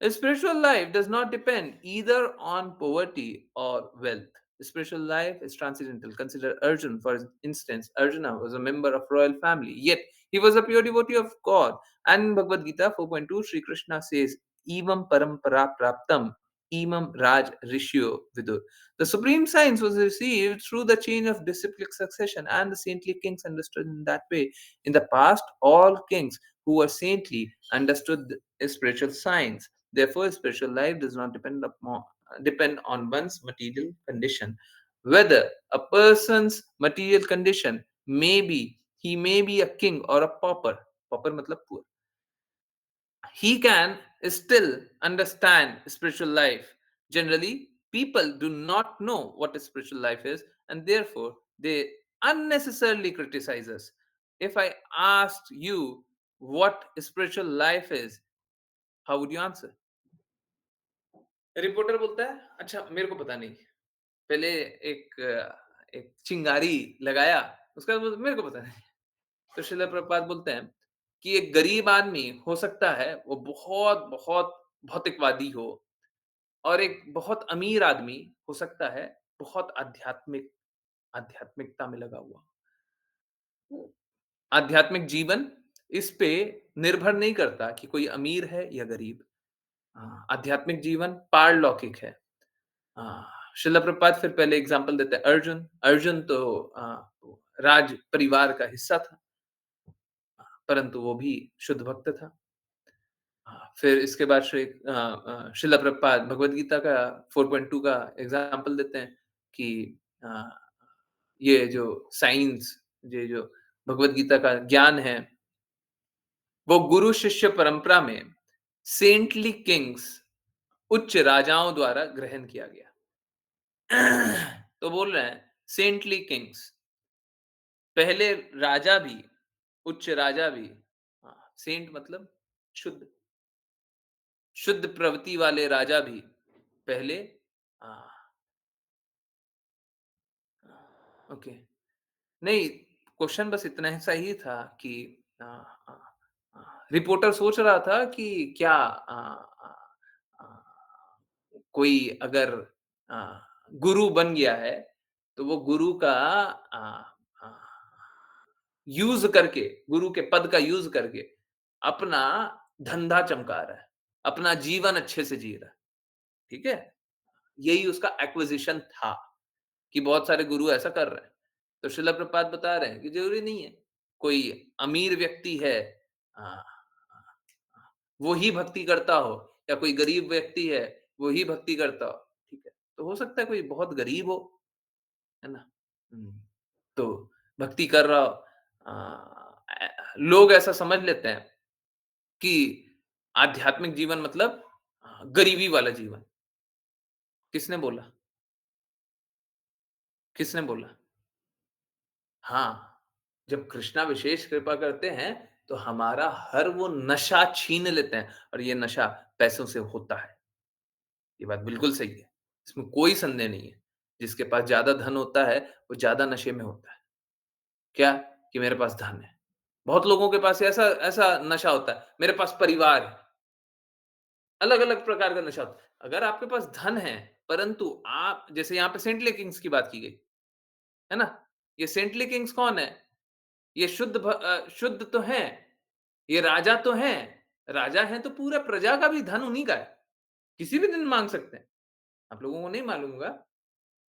A spiritual life does not depend either on poverty or wealth. Spiritual life is transcendental. Consider Arjun, for instance. Arjuna was a member of royal family, yet He was a pure devotee of God. And in Bhagavad Gita 4.2, Sri Krishna says, Evam parampara praptam, imam raj rishyo vidur. The supreme science was received through the chain of disciplic succession, and the saintly kings understood in that way. In the past, all kings who were saintly understood the spiritual science. Therefore, spiritual life does not depend on one's material condition. Whether a person's material condition may be, he may be a king or a pauper. Pauper matlab poor. He can still understand spiritual life. Generally, people do not know what a spiritual life is, and therefore they unnecessarily criticize us. If I asked you what spiritual life is, how would you answer? Reporter बोलता है, अच्छा मेरे को पता नहीं। पहले एक चिंगारी लगाया, उसके बाद बोलता, मेरे को पता नहीं। तो श्रील प्रभुपाद बोलते हैं कि एक गरीब आदमी हो सकता है वो बहुत बहुत भौतिकवादी हो, और एक बहुत अमीर आदमी हो सकता है बहुत आध्यात्मिकता में लगा हुआ। आध्यात्मिक जीवन इस पे निर्भर नहीं करता कि कोई अमीर है या गरीब। आध्यात्मिक जीवन पारलौकिक है। श्रील प्रभुपाद फिर पहले एग्जाम्पल देते हैं अर्जुन। अर्जुन तो राज परिवार का हिस्सा था, परंतु वो भी शुद्ध भक्त था। फिर इसके बाद श्रील प्रभुपाद भगवद गीता का 4.2 का एग्जाम्पल देते हैं कि अ, ये जो साइंस, ये जो भगवद गीता का ज्ञान है, वो गुरु शिष्य परंपरा में सेंटली किंग्स, उच्च राजाओं द्वारा ग्रहण किया गया। तो बोल रहे हैं सेंटली किंग्स, पहले राजा भी, उच्च राजा भी, सेंट मतलब शुद्ध, शुद्ध प्रवृत्ति वाले राजा भी पहले, ओके, नहीं, क्वेश्चन बस इतना ही सही था कि अ, अ, रिपोर्टर सोच रहा था कि क्या अ, कोई अगर अ, गुरु बन गया है, तो वो गुरु का अ, अ, यूज़ करके, गुरु के पद का यूज़ करके अपना धंधा चमका रहा है, अपना जीवन अच्छे से जी रहा है, ठीक है? यही उसका एक्विजिशन था कि बहुत सारे गुरु ऐसा कर रहे हैं। तो श्रील प्रभुपाद बता रहे हैं कि ज़रूरी नहीं है, कोई अमीर व्यक्ति है, अ, वो ही भक्ति करता हो, या कोई गरीब व्यक्ति है, वो ही भक्ति करता हो, ठीक है? तो हो सकता है कोई बहुत गरीब हो, है ना? हुँ, तो भक्ति कर रहा हो, लोग ऐसा समझ लेते हैं कि आध्यात्मिक जीवन मतलब गरीबी वाला जीवन। किसने बोला? किसने बोला? हाँ, जब कृष्णा विशेष कृपा करते हैं, तो हमारा हर वो नशा छीन लेते हैं, और ये नशा पैसों से होता है। ये बात बिल्कुल सही है। इसमें कोई संदेह नहीं है। जिसके पास ज़्यादा धन होता है, वो ज़्यादा नशे में होता है। क्या? कि मेरे पास धन है। बहुत लोगों के पास ऐसा ऐसा नशा होता है, मेरे पास परिवार है। अलग-अलग प्रकार का नशा होता है। अगर आपके पास धन है, परंतु आप जैसे यहाँ पे सेंटली किंग्स की बात की गई, है ना? ये सेंटली किंग्स कौन है? ये शुद्ध तो हैं, ये राजा तो हैं। राजा हैं तो पूरा प्रजा का भी धन उन्हीं का है। किसी भी दिन माँग सकते हैं। आप लोगों को नहीं मालूम होगा,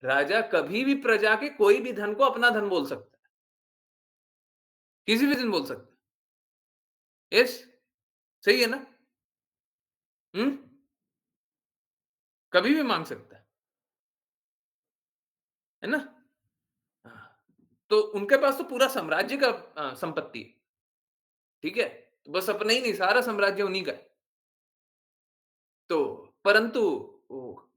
राजा कभी भी प्रजा के कोई भी धन को अपना धन बोल सकता है। किसी भी दिन बोल सकता है। यस, सही है ना? हुँ? कभी भी माँग सकता है ना? हाँ, तो उनके पास तो पूरा साम्राज्य का संपत्ति है, ठीक है? तो बस अपना ही नहीं, सारा साम्राज्य उन्हीं का है। तो परंतु वो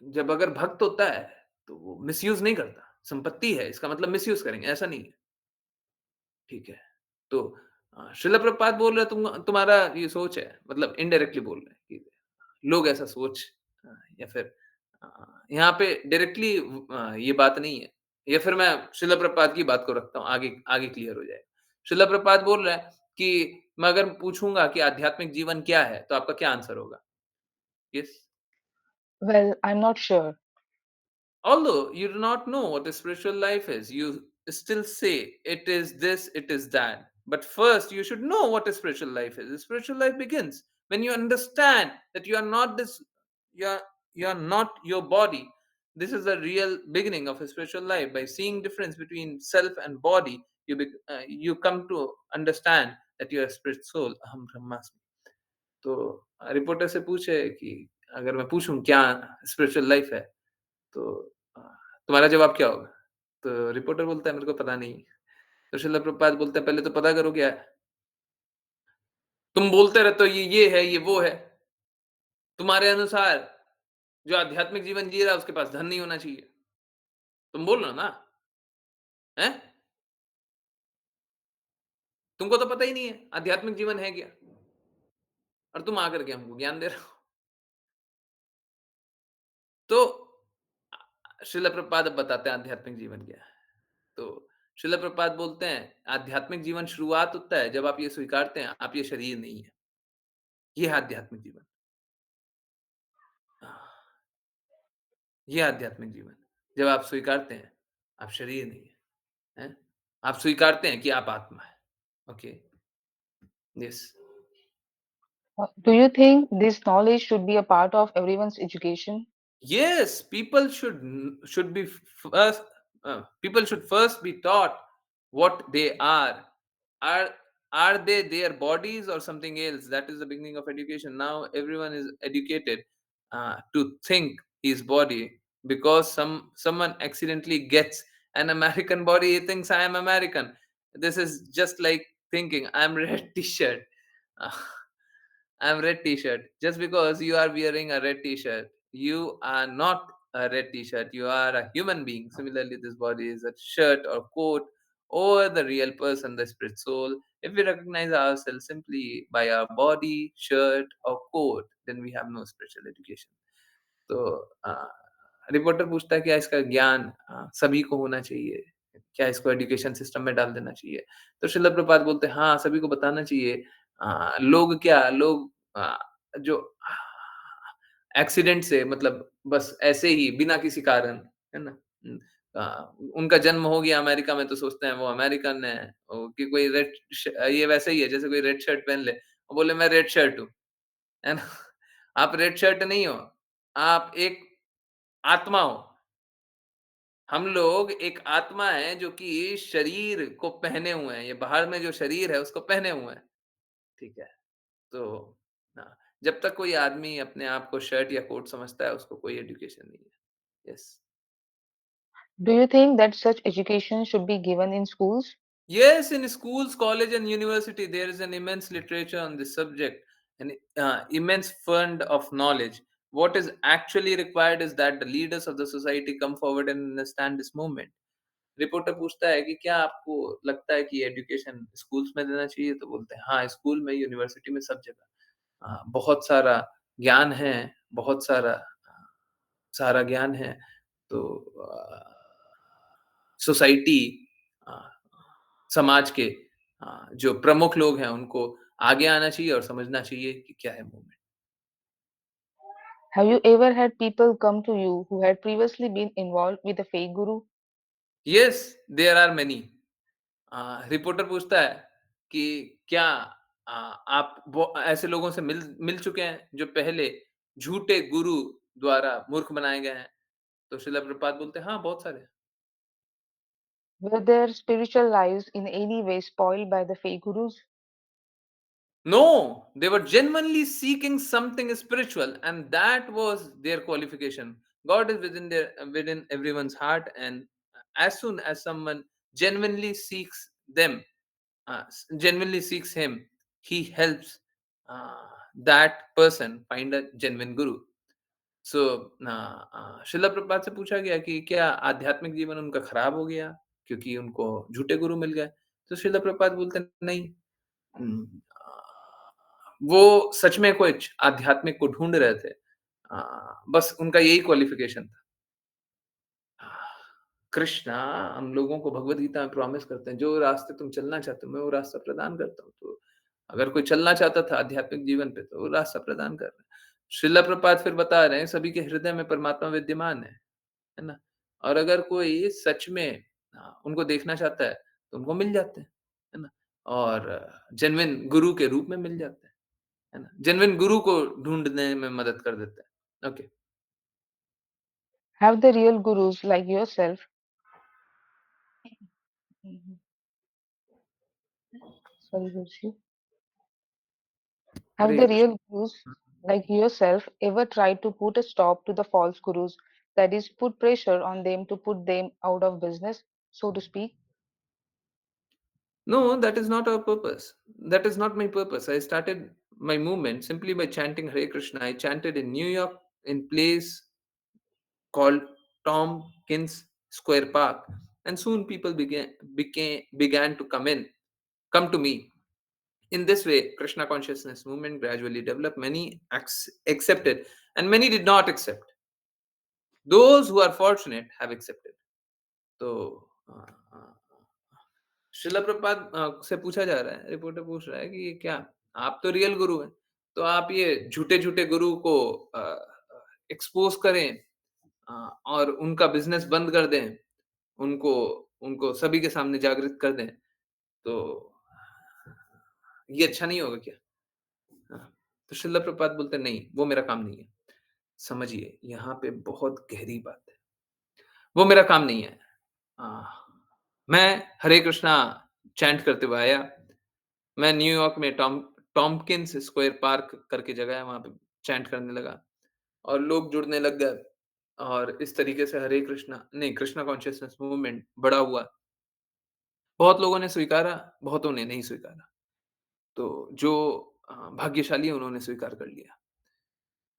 जब अगर भक्त होता है, तो वो मिसयूज़ नहीं करता। संपत्ति है, इसका मतलब मिसयूज़ करेंगे, ऐसा नहीं है, ठीक है? तो श्रील प्रभुपाद बोल रहे हैं, तुम्हारा ये सोच है, मतलब इनडायरेक्टली बोल रहे हैं कि लोग ऐसा सोच, या फिर यहाँ पे डायरेक्टली ये बात नहीं है, या फिर मैं श्रील प्रभुपाद की बात को रखता हूँ, आगे आगे क्लियर हो जाएगा। श्रील प्रभुपाद बोल रहे हैं कि मैं अगर पूछूँगा कि आध्यात्मिक जीवन क्या है, तो आपका क्या आंसर होगा? Yes? Well, I'm not sure. Although you do not know what a spiritual life is, you still say it is this, it is that. But first, you should know what a spiritual life is. Spiritual life begins when you understand that you are not this, you are, you are not your body. This is the real beginning of a spiritual life. By seeing difference between self and body, you come to understand that you are spirit soul. Aham brahmasmi. तो reporter से पूछे कि अगर मैं पूछूं क्या spiritual life है, तो अ, तुम्हारा जवाब क्या होगा? तो रिपोर्टर बोलता है मेरे को पता नहीं। तो श्रील प्रभुपाद बोलते हैं पहले तो पता करो क्या है? तुम बोलते रहते हो ये है, ये वो है। तुम्हारे अनुसार जो आध्यात्मिक जीवन जी रहा है उसके पास धन नहीं होना चाहिए। तुम बोल रहे हो ना? हैं? तुमको तो पता ही नहीं है आध्यात्मिक जीवन है क्या? और तुम आकर के हमको ज्ञान दे रहे हो। तो श्रील प्रभुपाद अब बताते हैं आध्यात्मिक जीवन क्या है। तो श्रील प्रभुपाद बोलते हैं आध्यात्मिक जीवन शुरुआत होता है जब आप ये स्वीकारते हैं आप ये शरीर नहीं है। ये है आध्यात्मिक जीवन। ये है आध्यात्मिक जीवन। जब आप स्वीकारते हैं आप शरीर नहीं है, हैं? आप स्वीकारते हैं कि आप आत्मा है। Okay, yes. Do you think this knowledge should be a part of everyone's education? Yes, should be first. People should first be taught what they are. Are are they their bodies or something else? That is the beginning of education. Now everyone is educated to think his body because someone accidentally gets an American body. He thinks I am American. This is just like thinking I'm red T-shirt. I'm red T-shirt. Just because you are wearing a red T-shirt, you are not a red T-shirt. You are a human being. Similarly, this body is a shirt or coat or the real person, the spirit soul. If we recognize ourselves simply by our body, shirt, or coat, then we have no spiritual education. तो reporter पूछता है क्या इसका ज्ञान सभी को होना चाहिए? क्या इसको एजुकेशन सिस्टम में डाल देना चाहिए? तो श्रील प्रभुपाद बोलते हैं हाँ, सभी को बताना चाहिए। लोग जो एक्सीडेंट से मतलब बस ऐसे ही बिना किसी कारण, है ना? उनका जन्म हो गया अमेरिका में तो सोचते हैं वो अमेरिकन है, कि कोई ये वैसे ही है जैसे कोई रेड शर्ट पहन ले, वो बोले मैं रेड शर्ट हूँ, है ना? आप रेड शर्ट नहीं हो, आप एक आत्मा हो। हम लोग एक आत्मा है जो कि शरीर को पहने हुए हैं, ये बाहर में जो शरीर है उसको पहने हुए हैं, ठीक है? तो हाँ, जब तक कोई आदमी अपने आप को शर्ट या कोट समझता है उसको कोई एजुकेशन नहीं है। Yes. Do you think that such education should be given in schools? Yes, in schools, college, and university, there is an immense literature on this subject, an immense fund of knowledge. What is actually required is that the leaders of the society come forward and understand this movement. Reporter पूछता है कि क्या आपको लगता है कि education schools में देना चाहिए? तो बोलते हैं हाँ, स्कूल में, यूनिवर्सिटी में, सब जगह। बहुत सारा ज्ञान है, बहुत सारा ज्ञान है। तो सोसाइटी अ, समाज के जो प्रमुख लोग हैं उनको आगे आना चाहिए और समझना चाहिए कि क्या है movement. Have you ever had people come to you who had previously been involved with a fake guru? Yes, there are many. Reporter पूछता है कि क्या आप वो ऐसे लोगों से मिल चुके हैं जो पहले झूठे गुरु द्वारा मूर्ख बनाए गए हैं? तो श्रील प्रभुपाद बोलते हैं हाँ, बहुत सारे। Were their spiritual lives in any way spoiled by the fake gurus? No, they were genuinely seeking something spiritual, and that was their qualification. God is within everyone's heart, and as soon as someone genuinely seeks them, genuinely seeks Him, He helps that person find a genuine guru. सो श्रील प्रभुपाद से पूछा गया कि क्या आध्यात्मिक जीवन उनका खराब हो गया क्योंकि उनको झूठे गुरु मिल गए? तो श्रील प्रभुपाद बोलते हैं नहीं। हुँ, वो सच में कुछ आध्यात्मिक को ढूँढ रहे थे। बस उनका यही क्वालिफ़िकेशन था। कृष्णा हम लोगों को भगवद गीता में प्रॉमिस करते हैं, जो रास्ते तुम चलना चाहते हो, मैं वो रास्ता प्रदान करता हूँ। तो अगर कोई चलना चाहता था आध्यात्मिक जीवन पे, तो वो रास्ता प्रदान कर रहे हैं। श्रील प्रभुपाद फिर बता रहे हैं, सभी के हृदय में परमात्मा विद्यमान है ना? और अगर कोई सच में उनको देखना चाहता है, तो उनको मिल जाते हैं, है ना? और जेन्युइन गुरु के रूप में मिल जाते हैं, है ना? जेन्युइन गुरु को ढूँढने में मदद कर देते हैं। Okay, Have the real gurus like yourself? Mhm. Sorry, Guruji. Have Hare the Krishna. real gurus like yourself ever tried to put a stop to the false gurus? That is, put pressure on them to put them out of business, so to speak? No, that is not our purpose. That is not my purpose. I started my movement simply by chanting Hare Krishna. I chanted in New York in place called Tompkins Square Park, and soon people began to come to me. In this way, Krishna consciousness movement gradually developed. Many accepted, and many did not accept. Those who are fortunate have accepted. तो शिला प्रभुपाद से पूछा जा रहा है, reporter पूछ रहा है कि ये क्या, आप तो रियल गुरु हैं, तो आप ये झूठे-झूठे गुरु को एक्सपोज़ करें अ, और उनका बिज़नेस बंद कर दें, उनको उनको सभी के सामने जागृत कर दें, तो ये अच्छा नहीं होगा क्या? हाँ, तो शिला प्रभुपाद बोलते हैं, "नहीं, वो मेरा काम नहीं है।" समझिए, यहाँ पे बहुत गहरी बात है। वो मेरा काम नहीं है। अ, मैं हरे कृष्णा चैंट करते हुए आया। मैं न्यूयॉर्क में टॉम्किंस स्क्वायर पार्क करके जगह है, वहाँ पे चैंट करने लगा और लोग जुड़ने लग गए और इस तरीके से हरे कृष्णा नहीं, कृष्णा कॉन्शियसनेस मूवमेंट बड़ा हुआ। बहुत लोगों ने स्वीकारा, बहुतों ने नहीं स्वीकारा। तो जो भाग्यशाली हैं, उन्होंने स्वीकार कर लिया।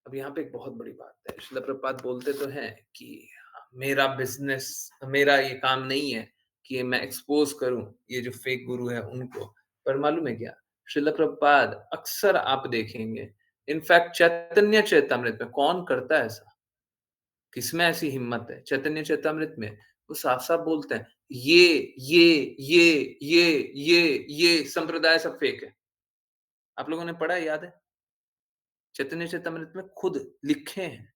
अब यहाँ पे एक बहुत बड़ी बात है, शिला प्रभुपाद बोलते तो हैं कि मेरा बिज़नेस मेरा ये काम नहीं है कि मैं एक्सपोज़ करूँ ये जो फेक गुरु हैं उनको। पर मालूम है क्या? शिला प्रभुपाद अक्सर आप देखेंगे, इनफैक्ट चैतन्य चैतामृत में कौन करता है ऐसा? किसमें ऐसी हिम्मत है? चैतन्य चैतामृत में वो साफ-साफ बोलते हैं, ये संप्रदाय सब फेक है। आप लोगों ने पढ़ा है, याद है? चैतन्य चैतामृत में खुद लिखे हैं,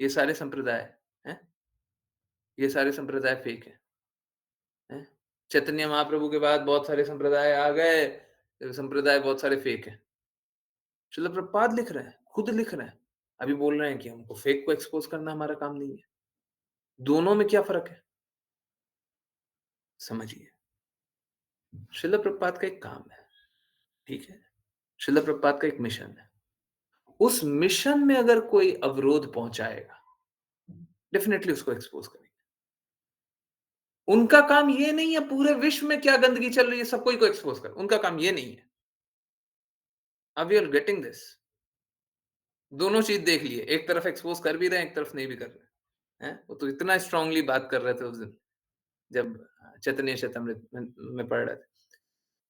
ये सारे संप्रदाय, हैं? ये सारे संप्रदाय फेक हैं। चैतन्य महाप्रभु के बाद बहुत सारे संप्रदाय आ गए, संप्रदाय बहुत सारे फेक हैं। शिला प्रभुपाद लिख रहे हैं, खुद लिख रहे हैं। अभी बोल रहे हैं कि हमको फेक को एक्सपोज़ करना हमारा काम नहीं है। दोनों में क्या फ़र्क है? समझिए। शिला प्रभुपाद का एक काम है, ठीक है? शिला प्रभुपाद का एक मिशन है। उस मिशन में अगर कोई अवरोध पहुँचाएगा, डेफ़िनिटली उसको एक्सपोज़ करेंगे। उनका काम ये नहीं है पूरे विश्व में क्या गंदगी चल रही है सब कोई को एक्सपोज़ कर, उनका काम ये नहीं है। अब यू आर गेटिंग दिस? दोनों चीज़ देख लिए, एक तरफ एक्सपोज़ कर भी रहे हैं, एक तरफ नहीं भी कर रहे हैं। वो तो इतना स्ट्रांगली बात कर रहे थे उस दिन, जब चैतन्य चेतामृत में पढ़ रहे थे।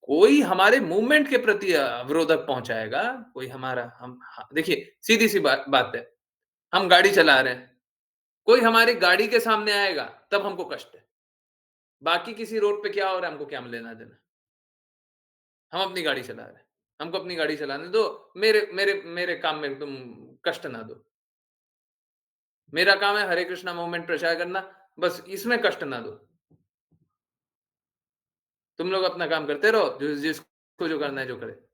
कोई हमारे मूवमेंट के प्रति अवरोधक पहुँचाएगा, कोई हमारा हम ह देखिए सीधी-सी बात है, हम गाड़ी चला रहे हैं, कोई हमारी गाड़ी के सामने आएगा, तब हमको कष्ट है। बाकी किसी रोड पे क्या हो रहा है, हमको क्या लेना-देना? हम अपनी गाड़ी चला रहे हैं, हमको अपनी गाड़ी चलाने दो, मेरे मेरे मेरे काम में तुम कष्ट ना दो। मेरा काम है हरे कृष्णा मूवमेंट प्रचार करना, बस इसमें कष्ट ना दो। तुम लोग अपना काम करते रहो, जिसको जो करना है जो करे।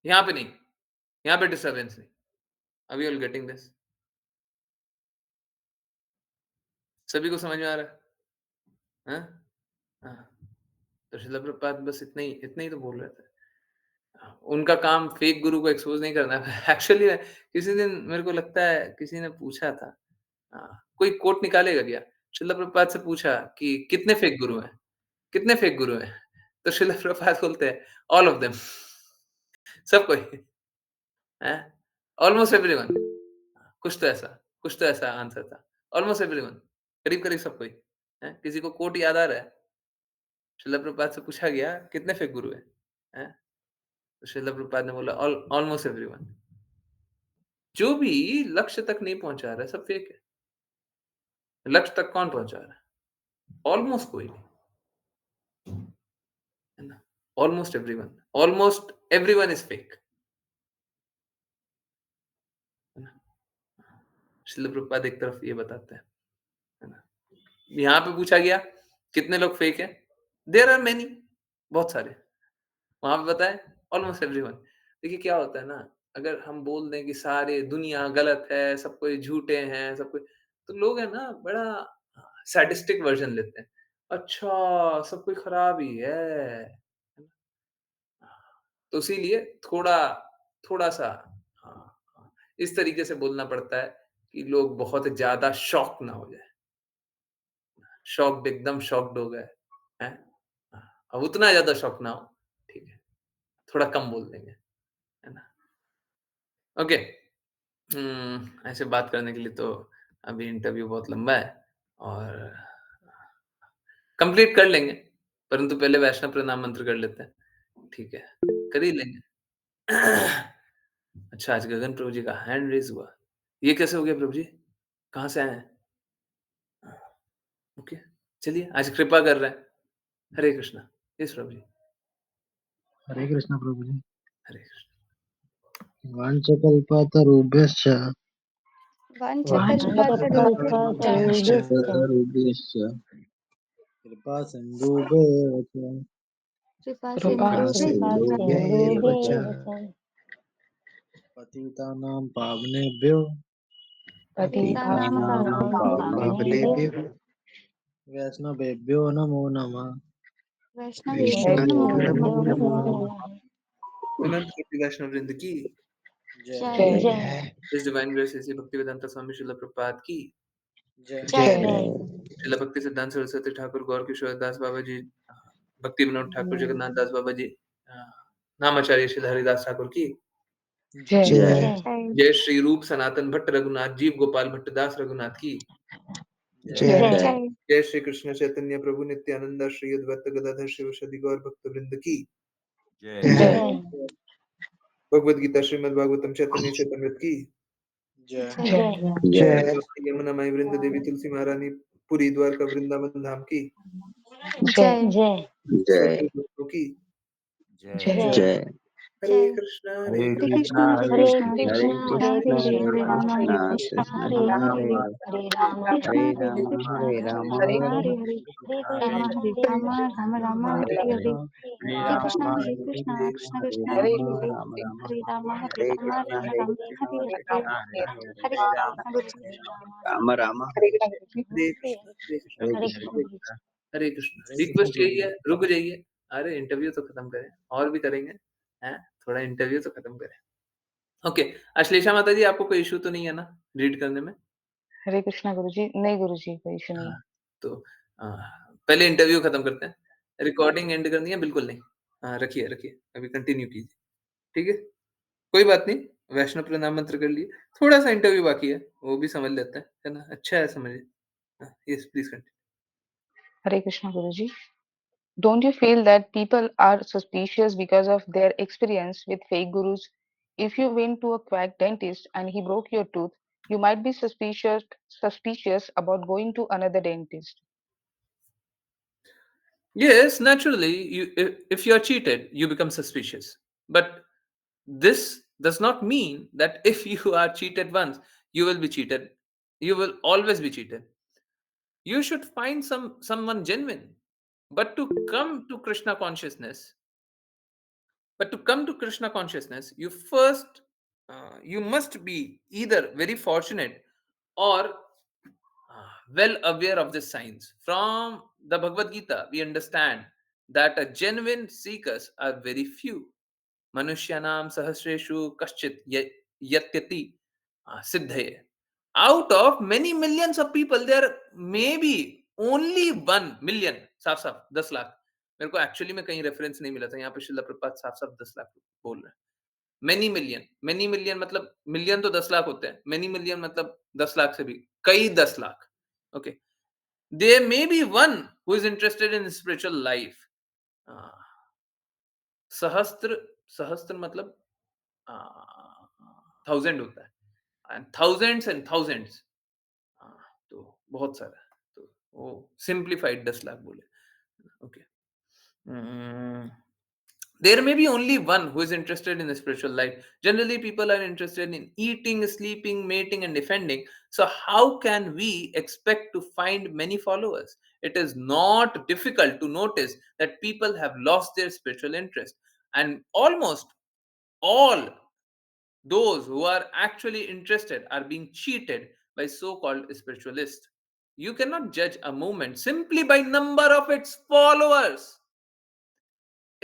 यहाँ पे नहीं, यहाँ पे डिस्टर्बेंस नहीं। Are you all getting this? सभी को समझ में आ रहा है? हाँ? हाँ। तो शिला प्रभुपाद बस इतना ही तो बोल रहे थे। उनका काम फेक गुरु को एक्सपोज़ नहीं करना है। एक्चुअली किसी दिन मेरे को लगता है किसी ने पूछा था कोई कोट निकालेगा क्या? शिला प्रभुपाद से पूछा कि कितने फेक गुरु हैं? कितने फेक गुरु हैं? तो शिला प्रभुपाद बोलते हैं, ऑल ऑफ देम सब कोई हैं? ऑलमोस्ट एवरीवन कुछ तो ऐसा आंसर था। ऑलमोस्ट एवरीवन करीब-करीब सब कोई। हैं? किसी को कोट याद आ रहा है? शिला प्रभुपाद से पूछा गया कितने फेक गुरु हैं? हैं? तो शिला प्रभुपाद ने बोला ऑलमोस्ट एवरीवन। जो भी लक्ष्य तक नहीं पहुँचा रहा है, सब फेक है। लक्ष्य तक कौन पहुँचा रहा है? ऑलमोस्ट कोई नहीं, है ना? ऑलमोस्ट एवरीवन इज़ फेक, है ना? श्रील प्रभुपाद एक तरफ ये बताते हैं, है ना? यहाँ पे पूछा गया, कितने लोग फेक हैं? देयर आर मेनी बहुत सारे। वहाँ पे पता है ऑलमोस्ट एवरीवन। देखिए क्या होता है ना, अगर हम बोल दें कि सारे दुनिया गलत है, सब कोई झूठे हैं, सब कोई, तो लोग है ना बड़ा सैडिस्टिक वर्ज़न लेते हैं। अच्छा, सब कोई खराब ही है ना? तो इसीलिए थोड़ा थोड़ा-सा हाँ, हाँ, इस तरीके से बोलना पड़ता है कि लोग बहुत ज़्यादा शॉक ना हो जाएँ। शॉक्ड एकदम शॉक्ड हो गए, हैं? अब उतना ज़्यादा शॉक ना हो, ठीक है, थोड़ा कम बोल देंगे, है ना? ओके। ऐसे बात करने के लिए तो अभी इंटरव्यू बहुत लंबा है और कंप्लीट कर लेंगे, परंतु पहले वैष्णव प्रणाम मंत्र कर लेते हैं, ठीक है? कर ही लेंगे। अच्छा, आज गगन प्रभु जी का हैंड रेज़ हुआ। ये कैसे हो गया प्रभु जी? कहाँ से आए हैं? ओके, चलिए आज कृपा कर रहे हैं। हरे कृष्णा। यस प्रभु जी, हरे कृष्ण प्रभु जी। हरे कृष्ण। वाञ्छकल्पतरुभ्यश्च वाञ्छकल्पतरुभ्यश्च वाञ्छकल्पतरुभ्यश्च कृपा सिन्धुभ्येव च कृपा कृपासिन्धुभ्येव च पतितानां पावनेभ्यो पतितानां पावनेभ्यो वैष्णवेभ्यो नमो नमः। वैष्णवेभ्यो वैष्णवेभ्यो नमो नमो नमः। नमः। अनंत कोटि वैष्णव वृंद की जय जय इस डिवाइन ग्रेस ऐसी भक्तिवेदांता स्वामी श्रील प्रभुपाद की जय जय श्रील भक्ति सिद्धांत सरस्वती ठाकुर गौर किशोर दास बाबा जी, भक्ति विनोद ठाकुर जगन्नाथ दास बाबा जी, नामाचार्य श्री हरिदास ठाकुर की जय जय जय श्री रूप सनातन भट्ट रघुनाथ जीव गोपाल भट्ट दास रघुनाथ की जय जय श्री कृष्ण चैतन्य प्रभु नित्यानंद श्री अद्वैत गदाधर शिवशदि गौर भक्त वृंद की जय भगवद गीता श्रीमद् भागवतम चैतन्य चैतन्य की जय जय यमुना माई वृंद देवी तुलसी महारानी पुरी द्वारका वृंदावन धाम की जय जय भक्तों की जय जय हरे कृष्णा हरे हरे कृष्णा कृष्णा हरे हरे कृष्णा कृष्ण कृष्ण हरे कृष्ण कृष्ण कृष्ण कृष्ण राम कृष्ण हरे हरे हरे राम कृष्णा हरे कृष्ण राम कृष्ण हरे हरे हरे हरे राम राम राम हरे हरे हरे राम हरे कृष्णा कृष्ण हरे कृष्ण राम हरे हरे राम राम हरे हरे राम कृष्ण राम हरे हरे हरे कृष्ण गुरु जी राम राम हरे कृष्णा हरे कृष्णा हरे हरे कृष्ण कृष्ण गुरु जी हरे कृष्णा हरे कृष्ण रिक्वेस्ट यही है, रुक जाइए। अरे इंटरव्यू तो खत्म करें, और भी करेंगे, हैं? थोड़ा इंटरव्यू तो खत्म करें। ओके, अश्लेषा माता जी आपको कोई इश्यू तो नहीं है ना रीड करने में? हरे कृष्णा गुरुजी। नहीं गुरुजी, कोई इश्यू नहीं हाँ, है। तो अ, पहले इंटरव्यू खत्म करते हैं। रिकॉर्डिंग एंड करनी है? बिल्कुल नहीं। हाँ, रखिए, रखिए। अभी कंटिन्यू कीजिए, ठीक है? कोई बात नहीं, वैष्णव प्रणाम मंत्र कर लिए। थोड़ा-सा इंटरव्यू बाकी है, वो भी समझ लेते हैं, है ना? अच्छा है समझिए। हाँ, yes please continue. Hare Krishna Guruji. Don't you feel that people are suspicious because of their experience with fake gurus? If you went to a quack dentist and he broke your tooth, you might be suspicious about going to another dentist. Yes, naturally, if you are cheated, you become suspicious. But this does not mean that if you are cheated once, you will be cheated. You will always be cheated. You should find someone genuine. But to come to Krishna consciousness, but to come to Krishna consciousness, you first you must be either very fortunate or well aware of the signs. From the Bhagavad Gita, we understand that a genuine seekers are very few. मनुष्याणाम सहस्रेषु कश्चित यत्यति सिद्धये. Out of many millions of people, there may be only 1 million. साफ साफ 10 लाख. मेरे को actually में कहीं reference नहीं मिला था. यहाँ पे शिला प्रपात साफ साफ 10 लाख बोल रहे हैं. मेनी मिलियन मतलब मिलियन तो 10 लाख होते हैं. मेनी मिलियन मतलब 10 लाख से भी कई 10 lakh. Okay, there may be one who is interested in spiritual life. सहस्त्र सहस्त्र मतलब 1000 होता है, एंड थाउजेंड्स, तो बहुत सारा, तो वो सिंप्लीफाइड 10 लाख बोले. Okay. There may be only one who is interested in the spiritual life. Generally, people are interested in eating, sleeping, mating, and defending. So, how can we expect to find many followers? It is not difficult to notice that people have lost their spiritual interest. and almost all those who are actually interested are being cheated by so-called spiritualists. You cannot judge a movement simply by number of its followers.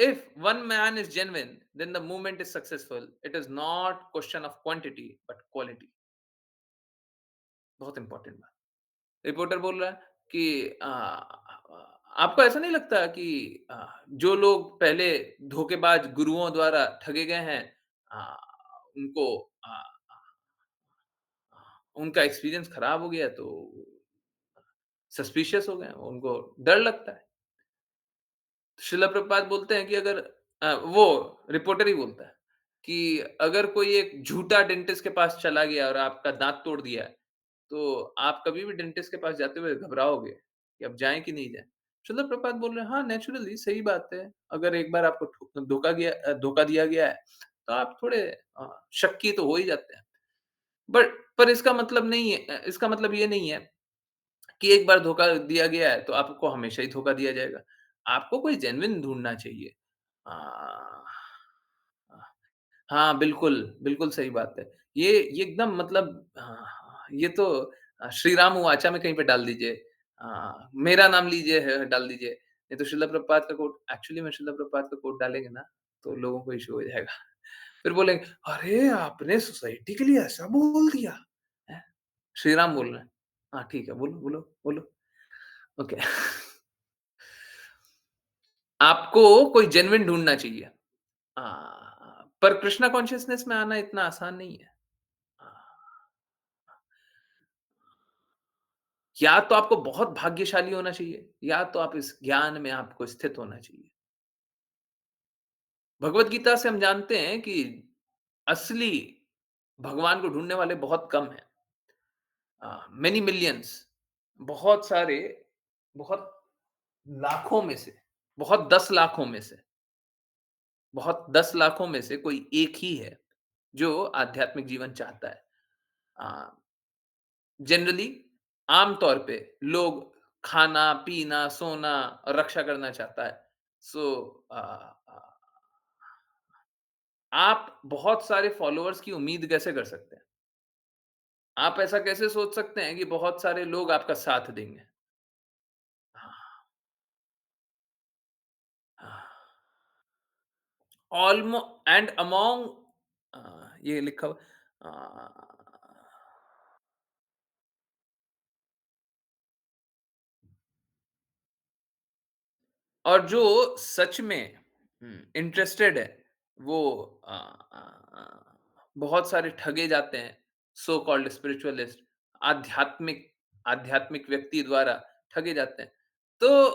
If one man is genuine, then the movement is successful. It is not question of quantity but quality. बहुत important बात। Reporter बोल रहा है कि आपको ऐसा नहीं लगता कि जो लोग पहले धोखेबाज गुरुओं द्वारा ठगे गए हैं, अ, उनको अ, उनका एक्सपीरियंस खराब हो गया तो सस्पिशियस हो गए, उनको डर लगता है। शिला प्रभुपाद बोलते हैं कि अगर वो रिपोर्टर ही बोलता है कि अगर कोई एक झूठा डेंटिस्ट के पास चला गया और आपका दांत तोड़ दिया है, तो आप कभी भी डेंटिस्ट के पास जाते हुए घबराओगे कि अब जाएं कि नहीं जाएं। शिला प्रभुपाद बोल रहे हैं, हाँ नेचुरली सही बात है। अगर एक बार आपको धोखा दिया गया है, तो आप थोड़े शक्की तो हो ही जाते हैं। बट पर इसका मतलब नहीं है, इसका मतलब ये नहीं है कि एक बार धोखा दिया गया है तो आपको हमेशा ही धोखा दिया जाएगा। आपको कोई जेन्युइन ढूँढना चाहिए। अ, हाँ, बिल्कुल, बिल्कुल सही बात है। ये एकदम मतलब ये तो श्री राम वाचा में कहीं पे डाल दीजिए। मेरा नाम लीजिए डाल दीजिए। नहीं तो शिला प्रभुपाद का कोट, एक्चुअली में शिला प्रभुपाद का कोट डालेंगे ना, तो लोगों को इश्यू हो जाएगा। फिर बोलेंगे, "अरे! आपने सोसाइटी के लिए ऐसा बोल दिया।" हैं? श्री राम बोल रहे हैं। हाँ, ठीक है, बोलो, बोलो, बोलो। ओके। आपको कोई जेन्युइन ढूँढना चाहिए। अ, पर कृष्णा कॉन्शियसनेस में आना इतना आसान नहीं है। अ, या तो आपको बहुत भाग्यशाली होना चाहिए, या तो आप इस ज्ञान में आपको स्थित होना चाहिए। भगवत गीता से हम जानते हैं कि असली भगवान को ढूँढने वाले बहुत कम हैं। मेनी मिलियंस, बहुत सारे, बहुत लाखों में से, बहुत 10 लाखों में से, बहुत 10 लाखों में से कोई एक ही है जो आध्यात्मिक जीवन चाहता है। अ, जनरली आम तौर पे लोग खाना, पीना, सोना और रक्षा करना चाहता है। सो अ, अ, आप बहुत सारे फॉलोअर्स की उम्मीद कैसे कर सकते हैं? आप ऐसा कैसे सोच सकते हैं कि बहुत सारे लोग आपका साथ देंगे? ऑलमो एंड अमॉन्ग ये लिखा हुआ और जो सच में इंटरेस्टेड है, वो अ, बहुत सारे ठगे जाते हैं, सो कॉल्ड स्पिरिचुअलिस्ट, आध्यात्मिक आध्यात्मिक व्यक्ति द्वारा ठगे जाते हैं। तो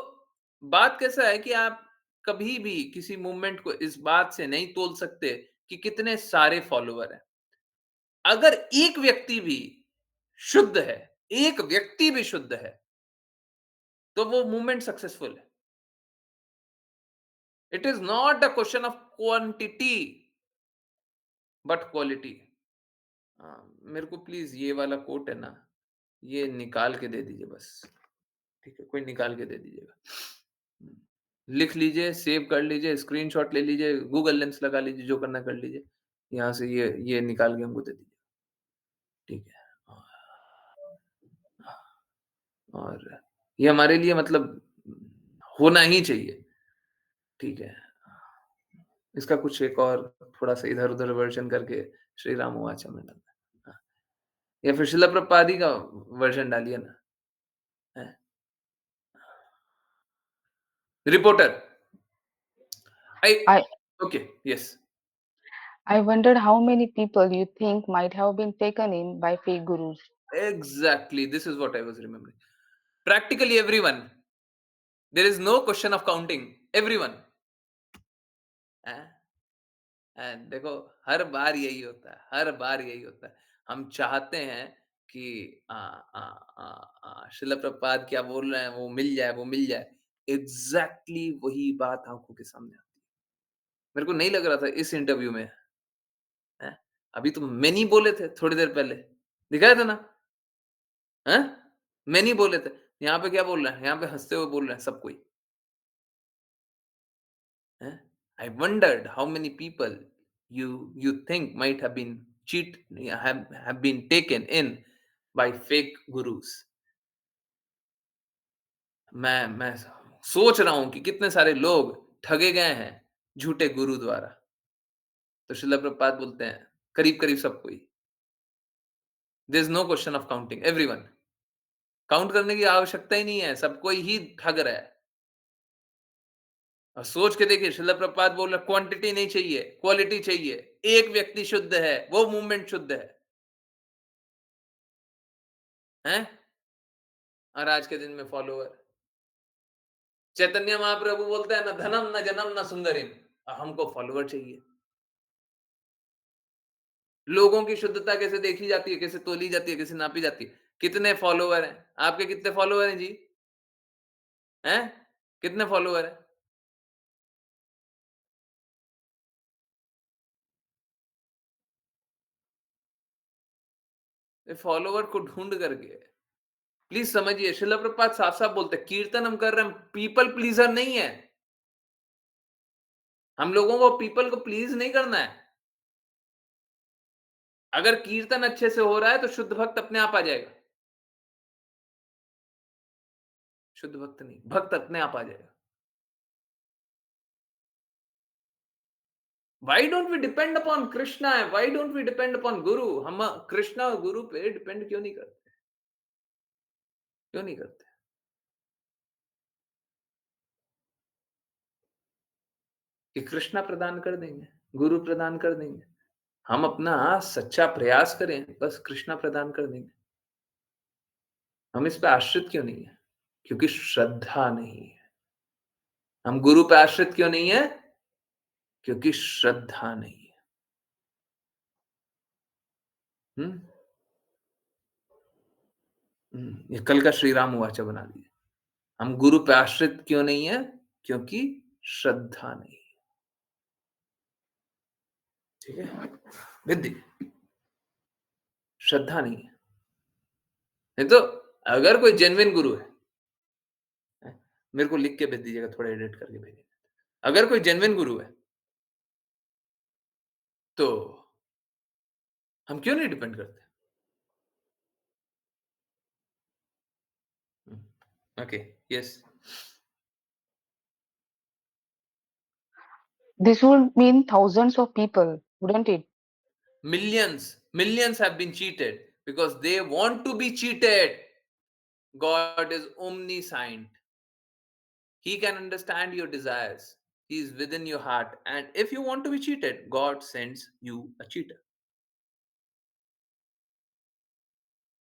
बात कैसा है कि आप कभी भी किसी मूवमेंट को इस बात से नहीं तोल सकते कि कितने सारे फॉलोवर हैं। अगर एक व्यक्ति भी शुद्ध है, एक व्यक्ति भी शुद्ध है, तो वो मूवमेंट सक्सेसफुल है। It is not a question of quantity but quality. मेरे को प्लीज ये वाला कोट है ना, ये निकाल के दे दीजिए बस। ठीक है, कोई निकाल के दे दीजिएगा। लिख लीजिए, सेव कर लीजिए, स्क्रीनशॉट ले लीजिए, गूगल लेंस लगा लीजिए, जो करना कर लीजिए। यहाँ से ये निकाल के हमको दे दीजिए। ठीक है। और ये हमारे लिए मतलब होना ही चाहिए। ठीक है। इसका कुछ एक और थोड़ा-सा इधर-उधर वर्ज़न करके श्री राम वाचा में डालना है। हाँ, या फिर शिला प्रभुपाद ही का वर्ज़न डालिए ना। हैं? Reporter, I I okay, yes, I wondered how many people you think might have been taken in by fake gurus. Exactly this is what I was remembering. Practically everyone, there is no question of counting, everyone. हैं? देखो, हर बार यही होता है, हर बार यही होता है। हम चाहते हैं कि शिला प्रभुपाद क्या बोल रहे हैं, वो मिल जाए, वो मिल जाए। एग्ज़ैक्टली वही बात आँखों के सामने आती है। मेरे को नहीं लग रहा था इस इंटरव्यू में, हैं? अभी तो मैनी बोले थे थोड़ी देर पहले, दिखाया था ना? हैं? मैनी बोले थे। यहाँ पे क्या बोल रहे हैं? यहाँ पे हँसते हुए बोल रहे हैं सब कोई, हैं? I wondered how many people you think might have been have been taken in by fake gurus. मैं सोच रहा हूं कि कितने सारे लोग ठगे गए हैं झूठे गुरु द्वारा। तो श्रील प्रभुपाद बोलते हैं करीब-करीब सब कोई। There is no question of counting everyone. Count करने की आवश्यकता ही नहीं है, सब कोई ही ठग रहा है। और सोच के देखिए श्रील प्रभुपाद बोल रहे क्वांटिटी नहीं चाहिए, क्वालिटी चाहिए। एक व्यक्ति शुद्ध है, वो मूवमेंट शुद्ध है। हैं? और आज के दिन में फॉलोअर। चैतन्य महाप्रभु बोलते हैं ना धनम न जनम न सुंदरिम, और हमको फॉलोअर चाहिए। लोगों की शुद्धता कैसे देखी जाती है, कैसे तोली जाती है, कैसे नापी जाती है? कितने फॉलोअर हैं? आपके कितने फॉलोअर हैं जी? हैं? कितने फॉलोअर हैं? फॉलोअर को ढूंढ करके प्लीज समझिए, श्रील प्रभुपाद साफ साफ बोलते हैं कीर्तन हम कर रहे हैं, पीपल प्लीजर नहीं है। हम लोगों को पीपल को प्लीज नहीं करना है। अगर कीर्तन अच्छे से हो रहा है तो शुद्ध भक्त अपने आप आ जाएगा। शुद्ध भक्त नहीं, भक्त अपने आप आ जाएगा। Why don't we depend upon Krishna? Why don't we depend upon Guru? हम कृष्णा और गुरु पे डिपेंड क्यों नहीं करते? क्यों नहीं करते? कि कृष्णा प्रदान कर देंगे, गुरु प्रदान कर देंगे। हम अपना सच्चा प्रयास करें, बस कृष्णा प्रदान कर देंगे। हम इस पे आश्रित क्यों नहीं है? क्योंकि श्रद्धा नहीं है। हम गुरु पे आश्रित क्यों नहीं है? क्योंकि श्रद्धा नहीं है। ये कल का श्री राम वाचा बना दीजिए। हम गुरु पे आश्रित क्यों नहीं है? क्योंकि श्रद्धा नहीं है। ठीक है? विद्धि श्रद्धा नहीं है। नहीं तो अगर कोई जेन्युइन गुरु है, मेरे को लिख के भेज दीजिएगा, थोड़ा एडिट करके भेजिए। अगर कोई जेन्युइन गुरु है तो हम क्यों नहीं डिपेंड करते? Okay, yes. This would mean thousands of people, wouldn't it? Millions have been cheated because they want to be cheated. God is omniscient. He can understand your desires. He is within your heart, and if you want to be cheated, God sends you a cheater.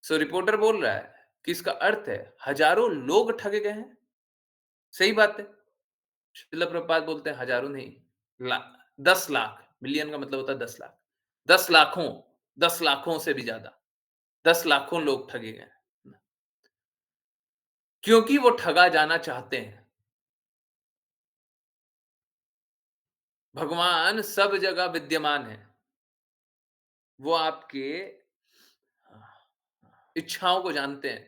So reporter बोल रहा है कि इसका अर्थ है हजारों लोग ठगे गए हैं। सही बात है। श्रील प्रभुपाद बोलते हैं हजारों नहीं, 10 लाख। मिलियन का मतलब होता है 10 लाख। 10 लाखों से भी ज्यादा, 10 लाखों लोग ठगे गए हैं, क्योंकि वो ठगा जाना चाहते हैं। भगवान सब जगह विद्यमान है। वो आपके इच्छाओं को जानते हैं।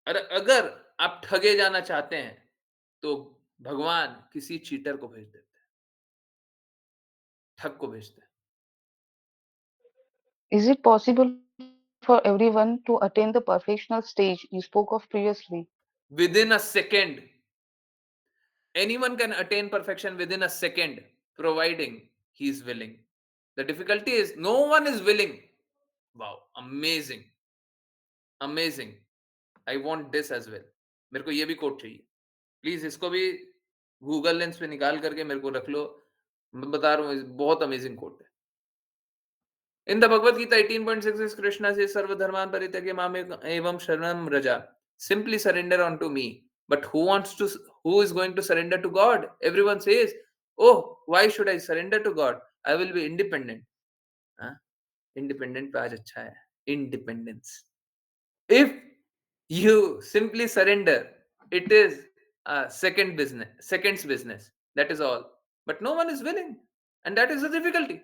अगर आप ठगे जाना चाहते हैं तो भगवान किसी चीटर को भेज देते हैं, ठग को भेजते हैं। Is it possible for everyone to attain the perfectional stage you spoke of previously? Within a second, anyone can attain perfection within a second, providing he is willing. The difficulty is no one is willing. Wow, amazing, amazing. I want this as well. मेरे को ये भी coat चाहिए। Please इसको भी Google lens पे निकाल करके मेरे को रख लो। मैं बता रहा हूँ, बहुत अमेजिंग कोट है। In the Bhagavad Gita 18.6, Krishna says, Sarvadharman paritagya evam sharanam raja. Simply surrender unto me. But who is going to surrender to God? Everyone says, oh, why should I surrender to God? I will be independent. हाँ? Independent पे आज अच्छा है. Independence. If you simply surrender, it is a second's business. That is all. But no one is willing. And that is the difficulty.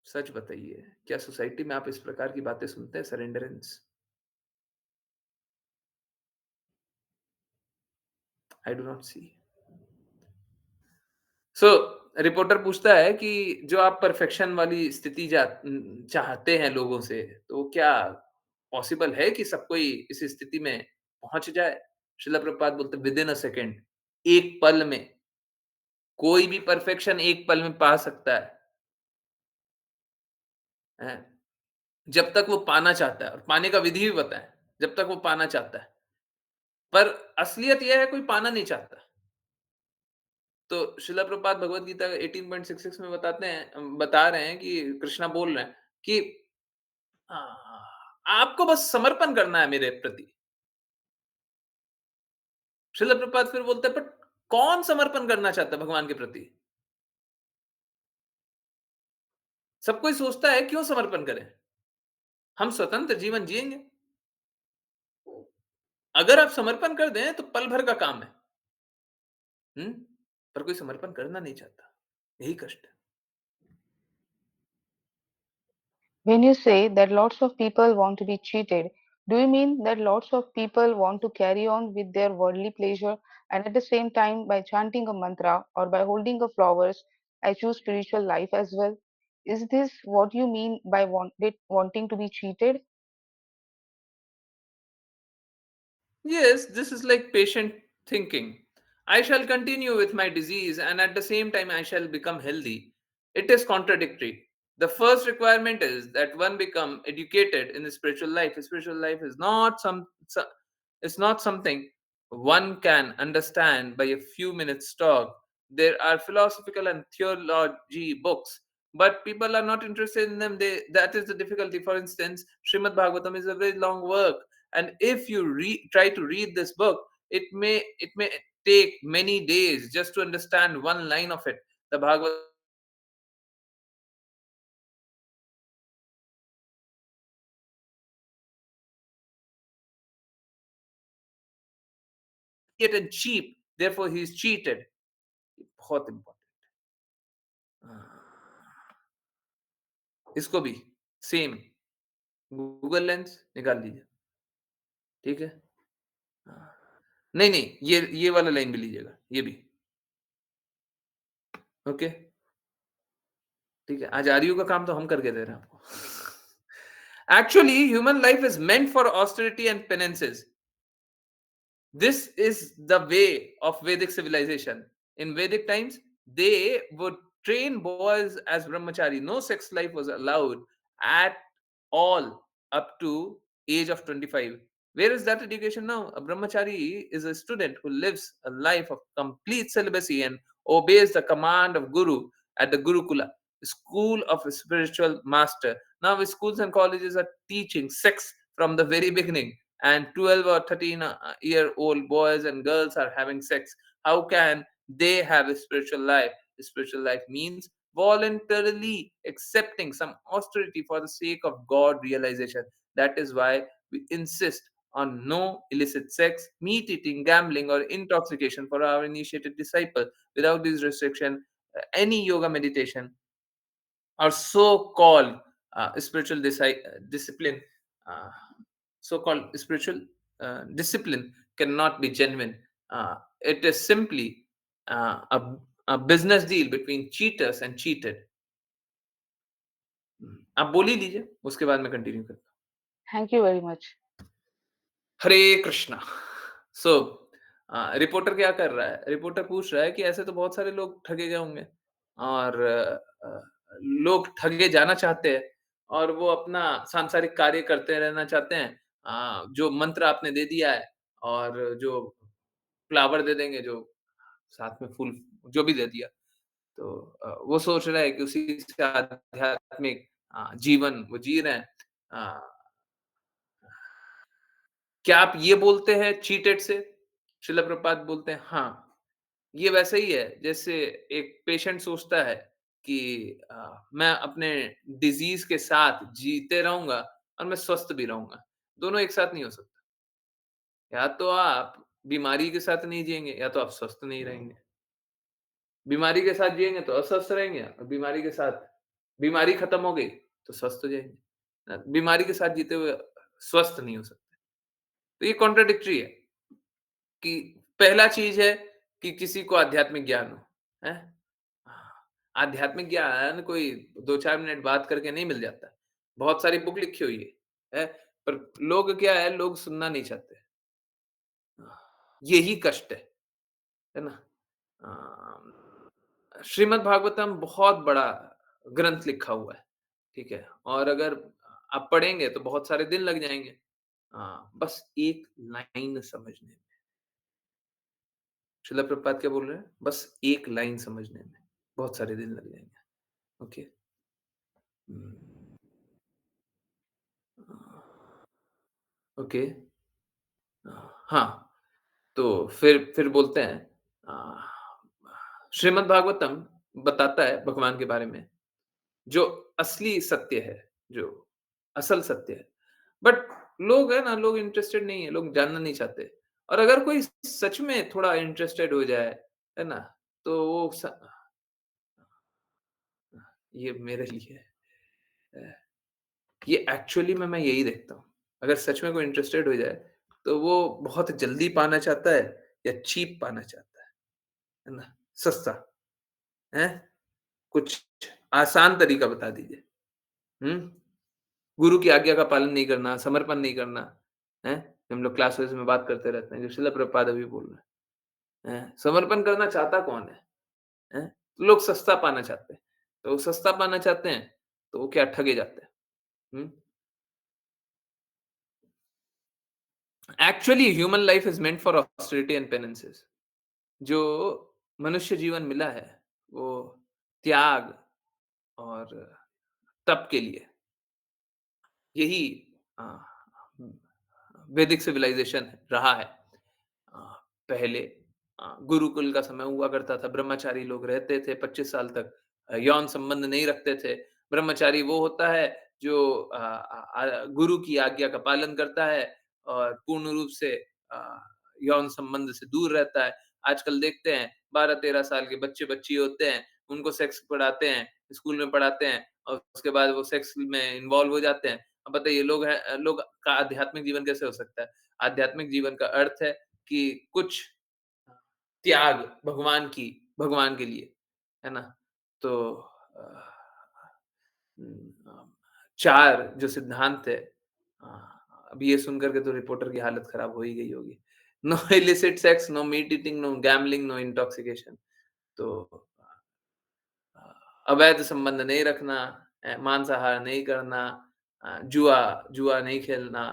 सच बताइए, क्या society में आप इस प्रकार की बातें सुनते हैं? सरेंडरेंस। I do not see. So reporter पूछता है कि जो आप परफेक्शन वाली स्थिति चाहते हैं लोगों से, तो क्या पॉसिबल है कि सब कोई इस स्थिति में पहुँच जाए? श्रील प्रभुपाद बोलते विद इन अ सेकंड, एक पल में, कोई भी परफेक्शन एक पल में पा सकता है? जब तक वो पाना चाहता है, और पाने का विधि भी बताएँ, जब तक वो पाना चाहता है। पर असलियत ये है कोई पाना नहीं चाहता। तो श्रील प्रभुपाद भगवद गीता 18.66 में बता रहे हैं कि कृष्णा बोल रहे हैं कि अ, आपको बस समर्पण करना है मेरे प्रति। श्रील प्रभुपाद फिर बोलते हैं, बट कौन समर्पण करना चाहता है भगवान के प्रति? सब कोई सोचता है क्यों समर्पण करें? हम स्वतंत्र जीवन जिएंगे। अगर आप समर्पण कर दें तो पल भर का काम है। पर कोई समर्पण करना नहीं चाहता। यही कष्ट है। When you say that lots of people want to be cheated, do you mean that lots of people want to carry on with their worldly pleasure and at the same time by chanting a mantra or by holding a flowers, I choose spiritual life as well? Is this what you mean by wanting to be cheated? Yes, this is like patient thinking. I shall continue with my disease and at the same time I shall become healthy. It is contradictory. The first requirement is that one become educated in the spiritual life. Spiritual life is not it's not something one can understand by a few minutes talk. There are philosophical and theology books, but people are not interested in them. That is the difficulty. For instance, Srimad Bhagavatam is a very long work, and if you try to read this book, it may take many days just to understand one line of it. The Bhagavad and cheap, therefore he is cheated. बहुत important। इसको भी same Google lens निकाल लीजिए। ठीक है। नहीं नहीं, ये वाला लाइन भी लीजिएगा, ये भी। ओके। ठीक है, आज आरयू का काम तो हम करके दे रहे हैं आपको। Actually human life is meant for austerity and penances. This is the way of Vedic civilization. In Vedic times, they would train boys as brahmachari. No sex life was allowed at all up to age of 25. Where is that education now? A brahmachari is a student who lives a life of complete celibacy and obeys the command of guru at the Gurukula, school of a spiritual master. Now, schools and colleges are teaching sex from the very beginning, and 12 or 13-year old boys and girls are having sex. How can they have a spiritual life? A spiritual life means voluntarily accepting some austerity for the sake of God realization. That is why we insist on no illicit sex, meat eating, gambling, or intoxication for our initiated disciple. Without these restrictions, any yoga meditation or so-called spiritual discipline, uh, so-called spiritual discipline cannot be genuine. It is simply a business deal between cheaters and cheated. आप बोल ही लीजिए, उसके बाद मैं continue करता हूँ। Thank you very much. Hare Krishna. So reporter क्या कर रहा है? रिपोर्टर पूछ रहा है कि ऐसे तो बहुत सारे लोग ठगे गए होंगे और लोग ठगे जाना चाहते हैं और वो अपना सांसारिक कार्य करते रहना चाहते हैं। जो मंत्र आपने दे दिया है और जो फ्लावर दे देंगे, जो साथ में फूल जो भी दे दिया, तो वो सोच रहा है कि उसी से आध्यात्मिक जीवन वो जी रहे हैं। क्या आप ये बोलते हैं चीटेड से? श्रील प्रभुपाद बोलते हैं, हाँ, ये वैसे ही है जैसे एक पेशेंट सोचता है कि मैं अपने डिजीज के साथ जीते रहूंगा और मैं स्वस्थ भी रहूंगा। दोनों एक साथ नहीं हो सकता। या तो आप बीमारी के साथ नहीं जिएंगे या तो आप स्वस्थ नहीं रहेंगे। बीमारी के साथ जिएंगे तो अस्वस्थ रहेंगे और बीमारी के साथ बीमारी खत्म हो गई तो स्वस्थ हो जाएंगे। बीमारी के साथ जीते हुए स्वस्थ नहीं हो सकते। तो ये कॉन्ट्राडिक्टरी है कि पहला चीज़ है कि किसी को आध्यात्मिक ज्ञान हो, हैं? हाँ, आध्यात्मिक ज्ञान कोई 2-4 मिनट बात करके नहीं मिल जाता। बहुत सारी बुक लिखी हुई है? पर लोग क्या है, लोग सुनना नहीं चाहते। यही कष्ट है ना? श्रीमद् भागवतम बहुत बड़ा ग्रंथ लिखा हुआ है, ठीक है? और अगर आप पढ़ेंगे तो बहुत सारे दिन लग जाएँगे। बस एक लाइन समझने में। श्रील प्रभुपाद क्या बोल रहे हैं? बस एक लाइन समझने में बहुत सारे दिन लग जाएँगे। ओके। हुँ। ओके। हाँ, तो फिर बोलते हैं अ, श्रीमद् भागवतम बताता है भगवान के बारे में, जो असली सत्य है, जो असल सत्य है। बट लोग है ना, लोग इंटरेस्टेड नहीं है, लोग जानना नहीं चाहते। और अगर कोई सच में थोड़ा इंटरेस्टेड हो जाए, है ना? तो वो ये मेरे लिए है। ये एक्चुअली में मैं यही देखता हूँ। अगर सच में कोई इंटरेस्टेड हो जाए, तो वो बहुत जल्दी पाना चाहता है या चीप पाना चाहता है ना? सस्ता, हैं? कुछ आसान तरीका बता दीजिए। हुँ? गुरु की आज्ञा का पालन नहीं करना, समर्पण नहीं करना, हैं? हम लोग क्लासेस में बात करते रहते हैं, जो श्रील प्रभुपाद अभी बोल रहे हैं। समर्पण करना चाहता कौन है? हैं? लोग सस्ता पाना चाहते हैं। तो वो सस्ता पाना चाहते हैं, तो वो क्या ठगे जाते हैं। हुँ? Actually human life is meant for austerity and penances. जो मनुष्य जीवन मिला है, वो त्याग और तप के लिए। यही अ, वैदिक सिविलाइज़ेशन रहा है। अ, पहले गुरुकुल का समय हुआ करता था, ब्रह्मचारी लोग रहते थे 25 साल तक, यौन संबंध नहीं रखते थे। ब्रह्मचारी वो होता है जो गुरु की आज्ञा का पालन करता है और पूर्ण रूप से अ, यौन संबंध से दूर रहता है। आजकल देखते हैं 12-13 साल के बच्चे-बच्ची होते हैं, उनको सेक्स पढ़ाते हैं, स्कूल में पढ़ाते हैं और उसके बाद वो सेक्स में इन्वॉल्व हो जाते हैं। अब बताइए लोग का आध्यात्मिक जीवन कैसे हो सकता है? आध्यात्मिक जीवन का अर्थ है कि कुछ त्याग भगवान के लिए, है ना? तो अ, 4 जो सिद्धांत है, अ, अभी ये सुन कर के तो रिपोर्टर की हालत खराब हो ही गई होगी। No illicit sex, no meat eating, no gambling, no intoxication. तो अ, अवैध संबंध नहीं रखना, मांसाहार नहीं करना, जुआ जुआ नहीं खेलना,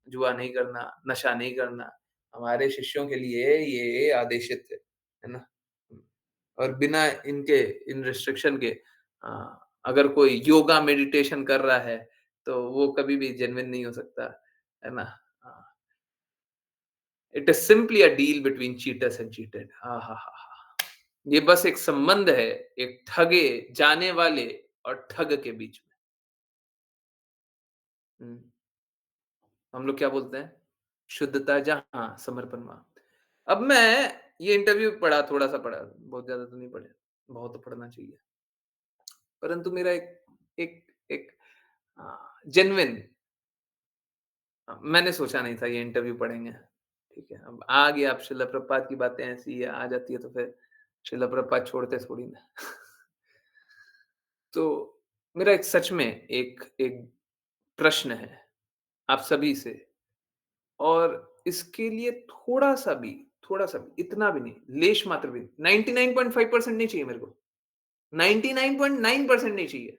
जुआ नहीं करना, नशा नहीं करना। हमारे शिष्यों के लिए ये आदेशित है ना? और बिना इनके इन रिस्ट्रिक्शन के अगर कोई योगा मेडिटेशन कर रहा है, तो वो कभी भी जेन्युइन नहीं हो सकता, है ना? Uh, it is simply a deal between cheaters and cheated. आहाहाहा! ये बस एक संबंध है, एक ठगे जाने वाले और ठग के बीच में। हम लोग क्या बोलते हैं? शुद्धता जहाँ, समर्पण वहाँ। अब मैं ये इंटरव्यू पढ़ा, थोड़ा-सा पढ़ा, बहुत ज़्यादा तो नहीं पढ़े, बहुत तो पढ़ना चाहिए। परंतु मेरा एक एक एक जेन्युइन मैंने सोचा नहीं था ये इंटरव्यू पढ़ेंगे, ठीक है? अब आ गया, अब श्रील प्रभुपाद की बातें ऐसी है, आ जाती है तो फिर श्रील प्रभुपाद छोड़ते थोड़ी ना। तो मेरा एक सच में एक एक प्रश्न है आप सभी से, और इसके लिए थोड़ा-सा भी, इतना भी नहीं, लेश मात्र भी, 99.5% नहीं चाहिए मेरे को, 99.9% नहीं चाहिए,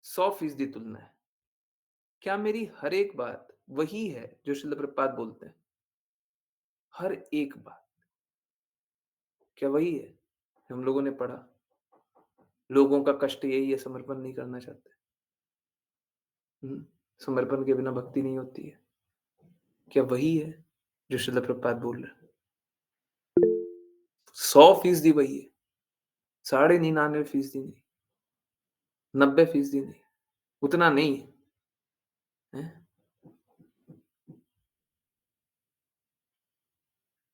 100% तुलना है। क्या मेरी हर एक बात वही है जो श्रील प्रभुपाद बोलते हैं? हर एक बात, क्या वही है? हम लोगों ने पढ़ा, लोगों का कष्ट यही है, समर्पण नहीं करना चाहते। हुँ, समर्पण के बिना भक्ति नहीं होती है। क्या वही है जो श्रील प्रभुपाद बोल रहे हैं? 100% वही है, 99.5% नहीं, 90% नहीं, उतना नहीं है, हैं?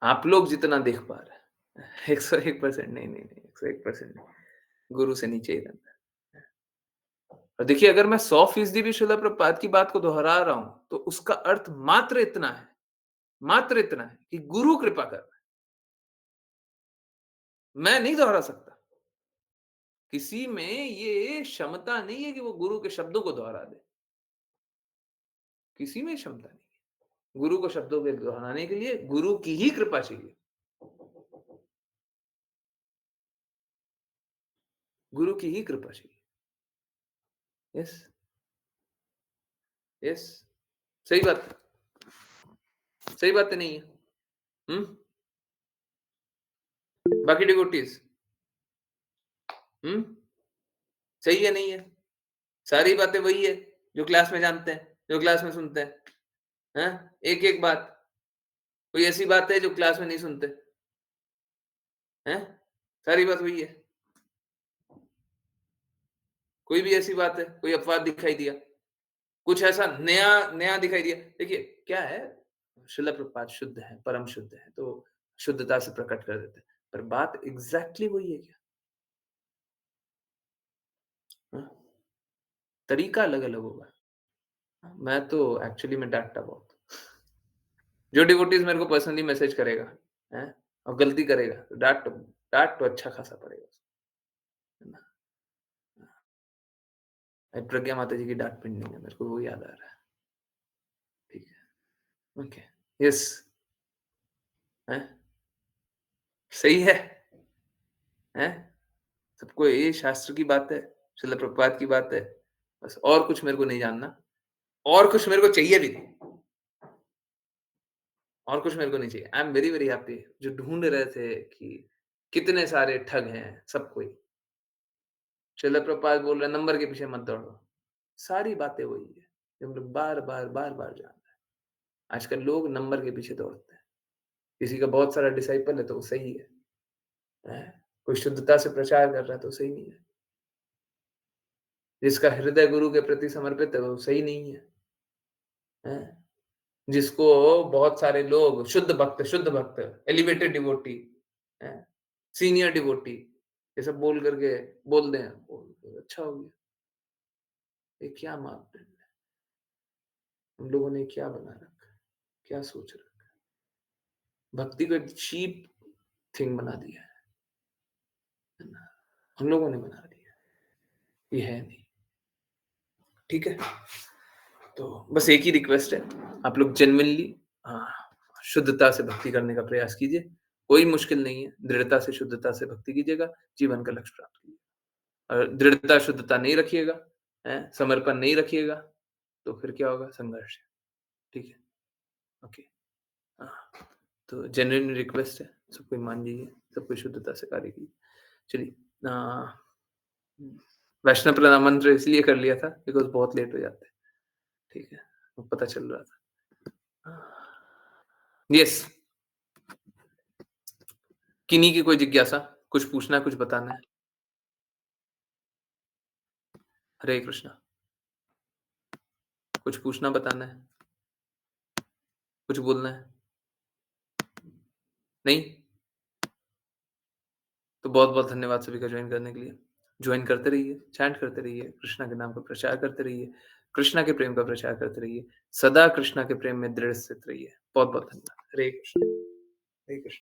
आप लोग जितना देख पा रहे हैं, 101% नहीं, 101% नहीं, गुरु से नीचे ही रहना है। और देखिए, अगर मैं 100% भी श्रील प्रभुपाद की बात को दोहरा रहा हूँ, तो उसका अर्थ मात्र इतना है मात्र इतना है कि गुरु कृपा कर रहा है। मैं नहीं दोहरा सकता। किसी में ये क्षमता नहीं है कि वो गुरु के शब्दों को दोहरा दे। किसी में क्षमता नहीं है। गुरु को शब्दों के दोहराने के लिए गुरु की ही कृपा चाहिए। गुरु की ही कृपा चाहिए। यस, यस, सही बात है। सही बात नहीं है? बाकी डिवोटीज सही है नहीं है? सारी बातें वही है जो क्लास में जानते हैं, जो क्लास में सुनते हैं। हैं? एक-एक बात। कोई ऐसी बात है जो क्लास में नहीं सुनते? हैं? सारी बात वही है। कोई भी ऐसी बात है, कोई अपवाद दिखाई दिया, कुछ ऐसा नया दिखाई दिया। देखिए क्या है, शिला प्रभुपाद शुद्ध है, परम शुद्ध है, तो शुद्धता से प्रकट कर देते हैं। पर बात एग्ज़ैक्टली वही है क्या? हाँ? तरीका अलग-अलग होगा। मैं तो एक्चुअली में डाँटता बहुत हूँ। जो डिवोटीज़ मेरे को पर्सनली मैसेज करेगा, हैं? और गलती करेगा, तो डाँट तो अच्छा खासा पड़ेगा उसको, है ना? प्रज्ञा माता जी की डाँट पिटनी है, मेरे को वो याद आ रहा है। ठीक है, ओके, यस, हैं? सही है, हैं? सबको ये शास्त्र की बात है, शिला प्रभुपाद की बात है, बस और कुछ मेरे को नहीं जानना, और कुछ मेरे को चाहिए भी नहीं। और कुछ मेरे को नहीं चाहिए। I am very, very happy जो ढूँढ रहे थे कि कितने सारे ठग हैं, सब कोई। शिला प्रभुपाद बोल रहे हैं नंबर के पीछे मत दौड़ो। सारी बातें वही है, जो हम लोग बार-बार जान रहे हैं। आजकल लोग नंबर के पीछे दौड़ते हैं। किसी का बहुत सारा डिसाइपल है तो वो सही है, हैं? कोई शुद्धता से प्रचार कर रहा है तो सही नहीं है। जिसका हृदय गुरु के प्रति समर्पित है वो सही नहीं है, हैं? जिसको बहुत सारे लोग शुद्ध भक्त, एलिवेटेड डिवोटी, हैं? सीनियर डिवोटी, ये सब बोल करके बोल दें, अच्छा हो गया। ये क्या मापदंड है? हम लोगों ने क्या बना रखा है? क्या सोच रखा है? भक्ति को एक चीप थिंग बना दिया है ना? हम लोगों ने बना दिया। ये है नहीं। ठीक है? तो बस एक ही रिक्वेस्ट है, आप लोग जेन्युइनली शुद्धता से भक्ति करने का प्रयास कीजिए। कोई मुश्किल नहीं है, दृढ़ता से, शुद्धता से भक्ति कीजिएगा, जीवन का लक्ष्य प्राप्त कीजिए। और दृढ़ता, शुद्धता नहीं रखिएगा, हैं? समर्पण नहीं रखिएगा, तो फिर क्या होगा? संघर्ष है। ठीक है? ओके। हाँ, तो जेन्युइन रिक्वेस्ट है, सब कोई मान लीजिए, सब कोई शुद्धता से कार्य कीजिए। चलिए वैष्णव प्रणाम मंत्र इसलिए कर लिया था बिकॉज़ बहुत लेट हो जाते हैं। ठीक है? वो पता चल रहा था। यस, किन्हीं की कोई जिज्ञासा, कुछ पूछना है, कुछ बताना है? हरे कृष्णा। कुछ पूछना, बताना है? कुछ बोलना है? नहीं? तो बहुत-बहुत धन्यवाद सभी का जॉइन करने के लिए। जॉइन करते रहिए, चैंट करते रहिए, कृष्णा के नाम का प्रचार करते रहिए, कृष्णा के प्रेम का प्रचार करते रहिए, सदा कृष्णा के प्रेम में दृढ़ स्थित रहिए। बहुत-बहुत धन्यवाद। हरे कृष्ण। हरे कृष्ण।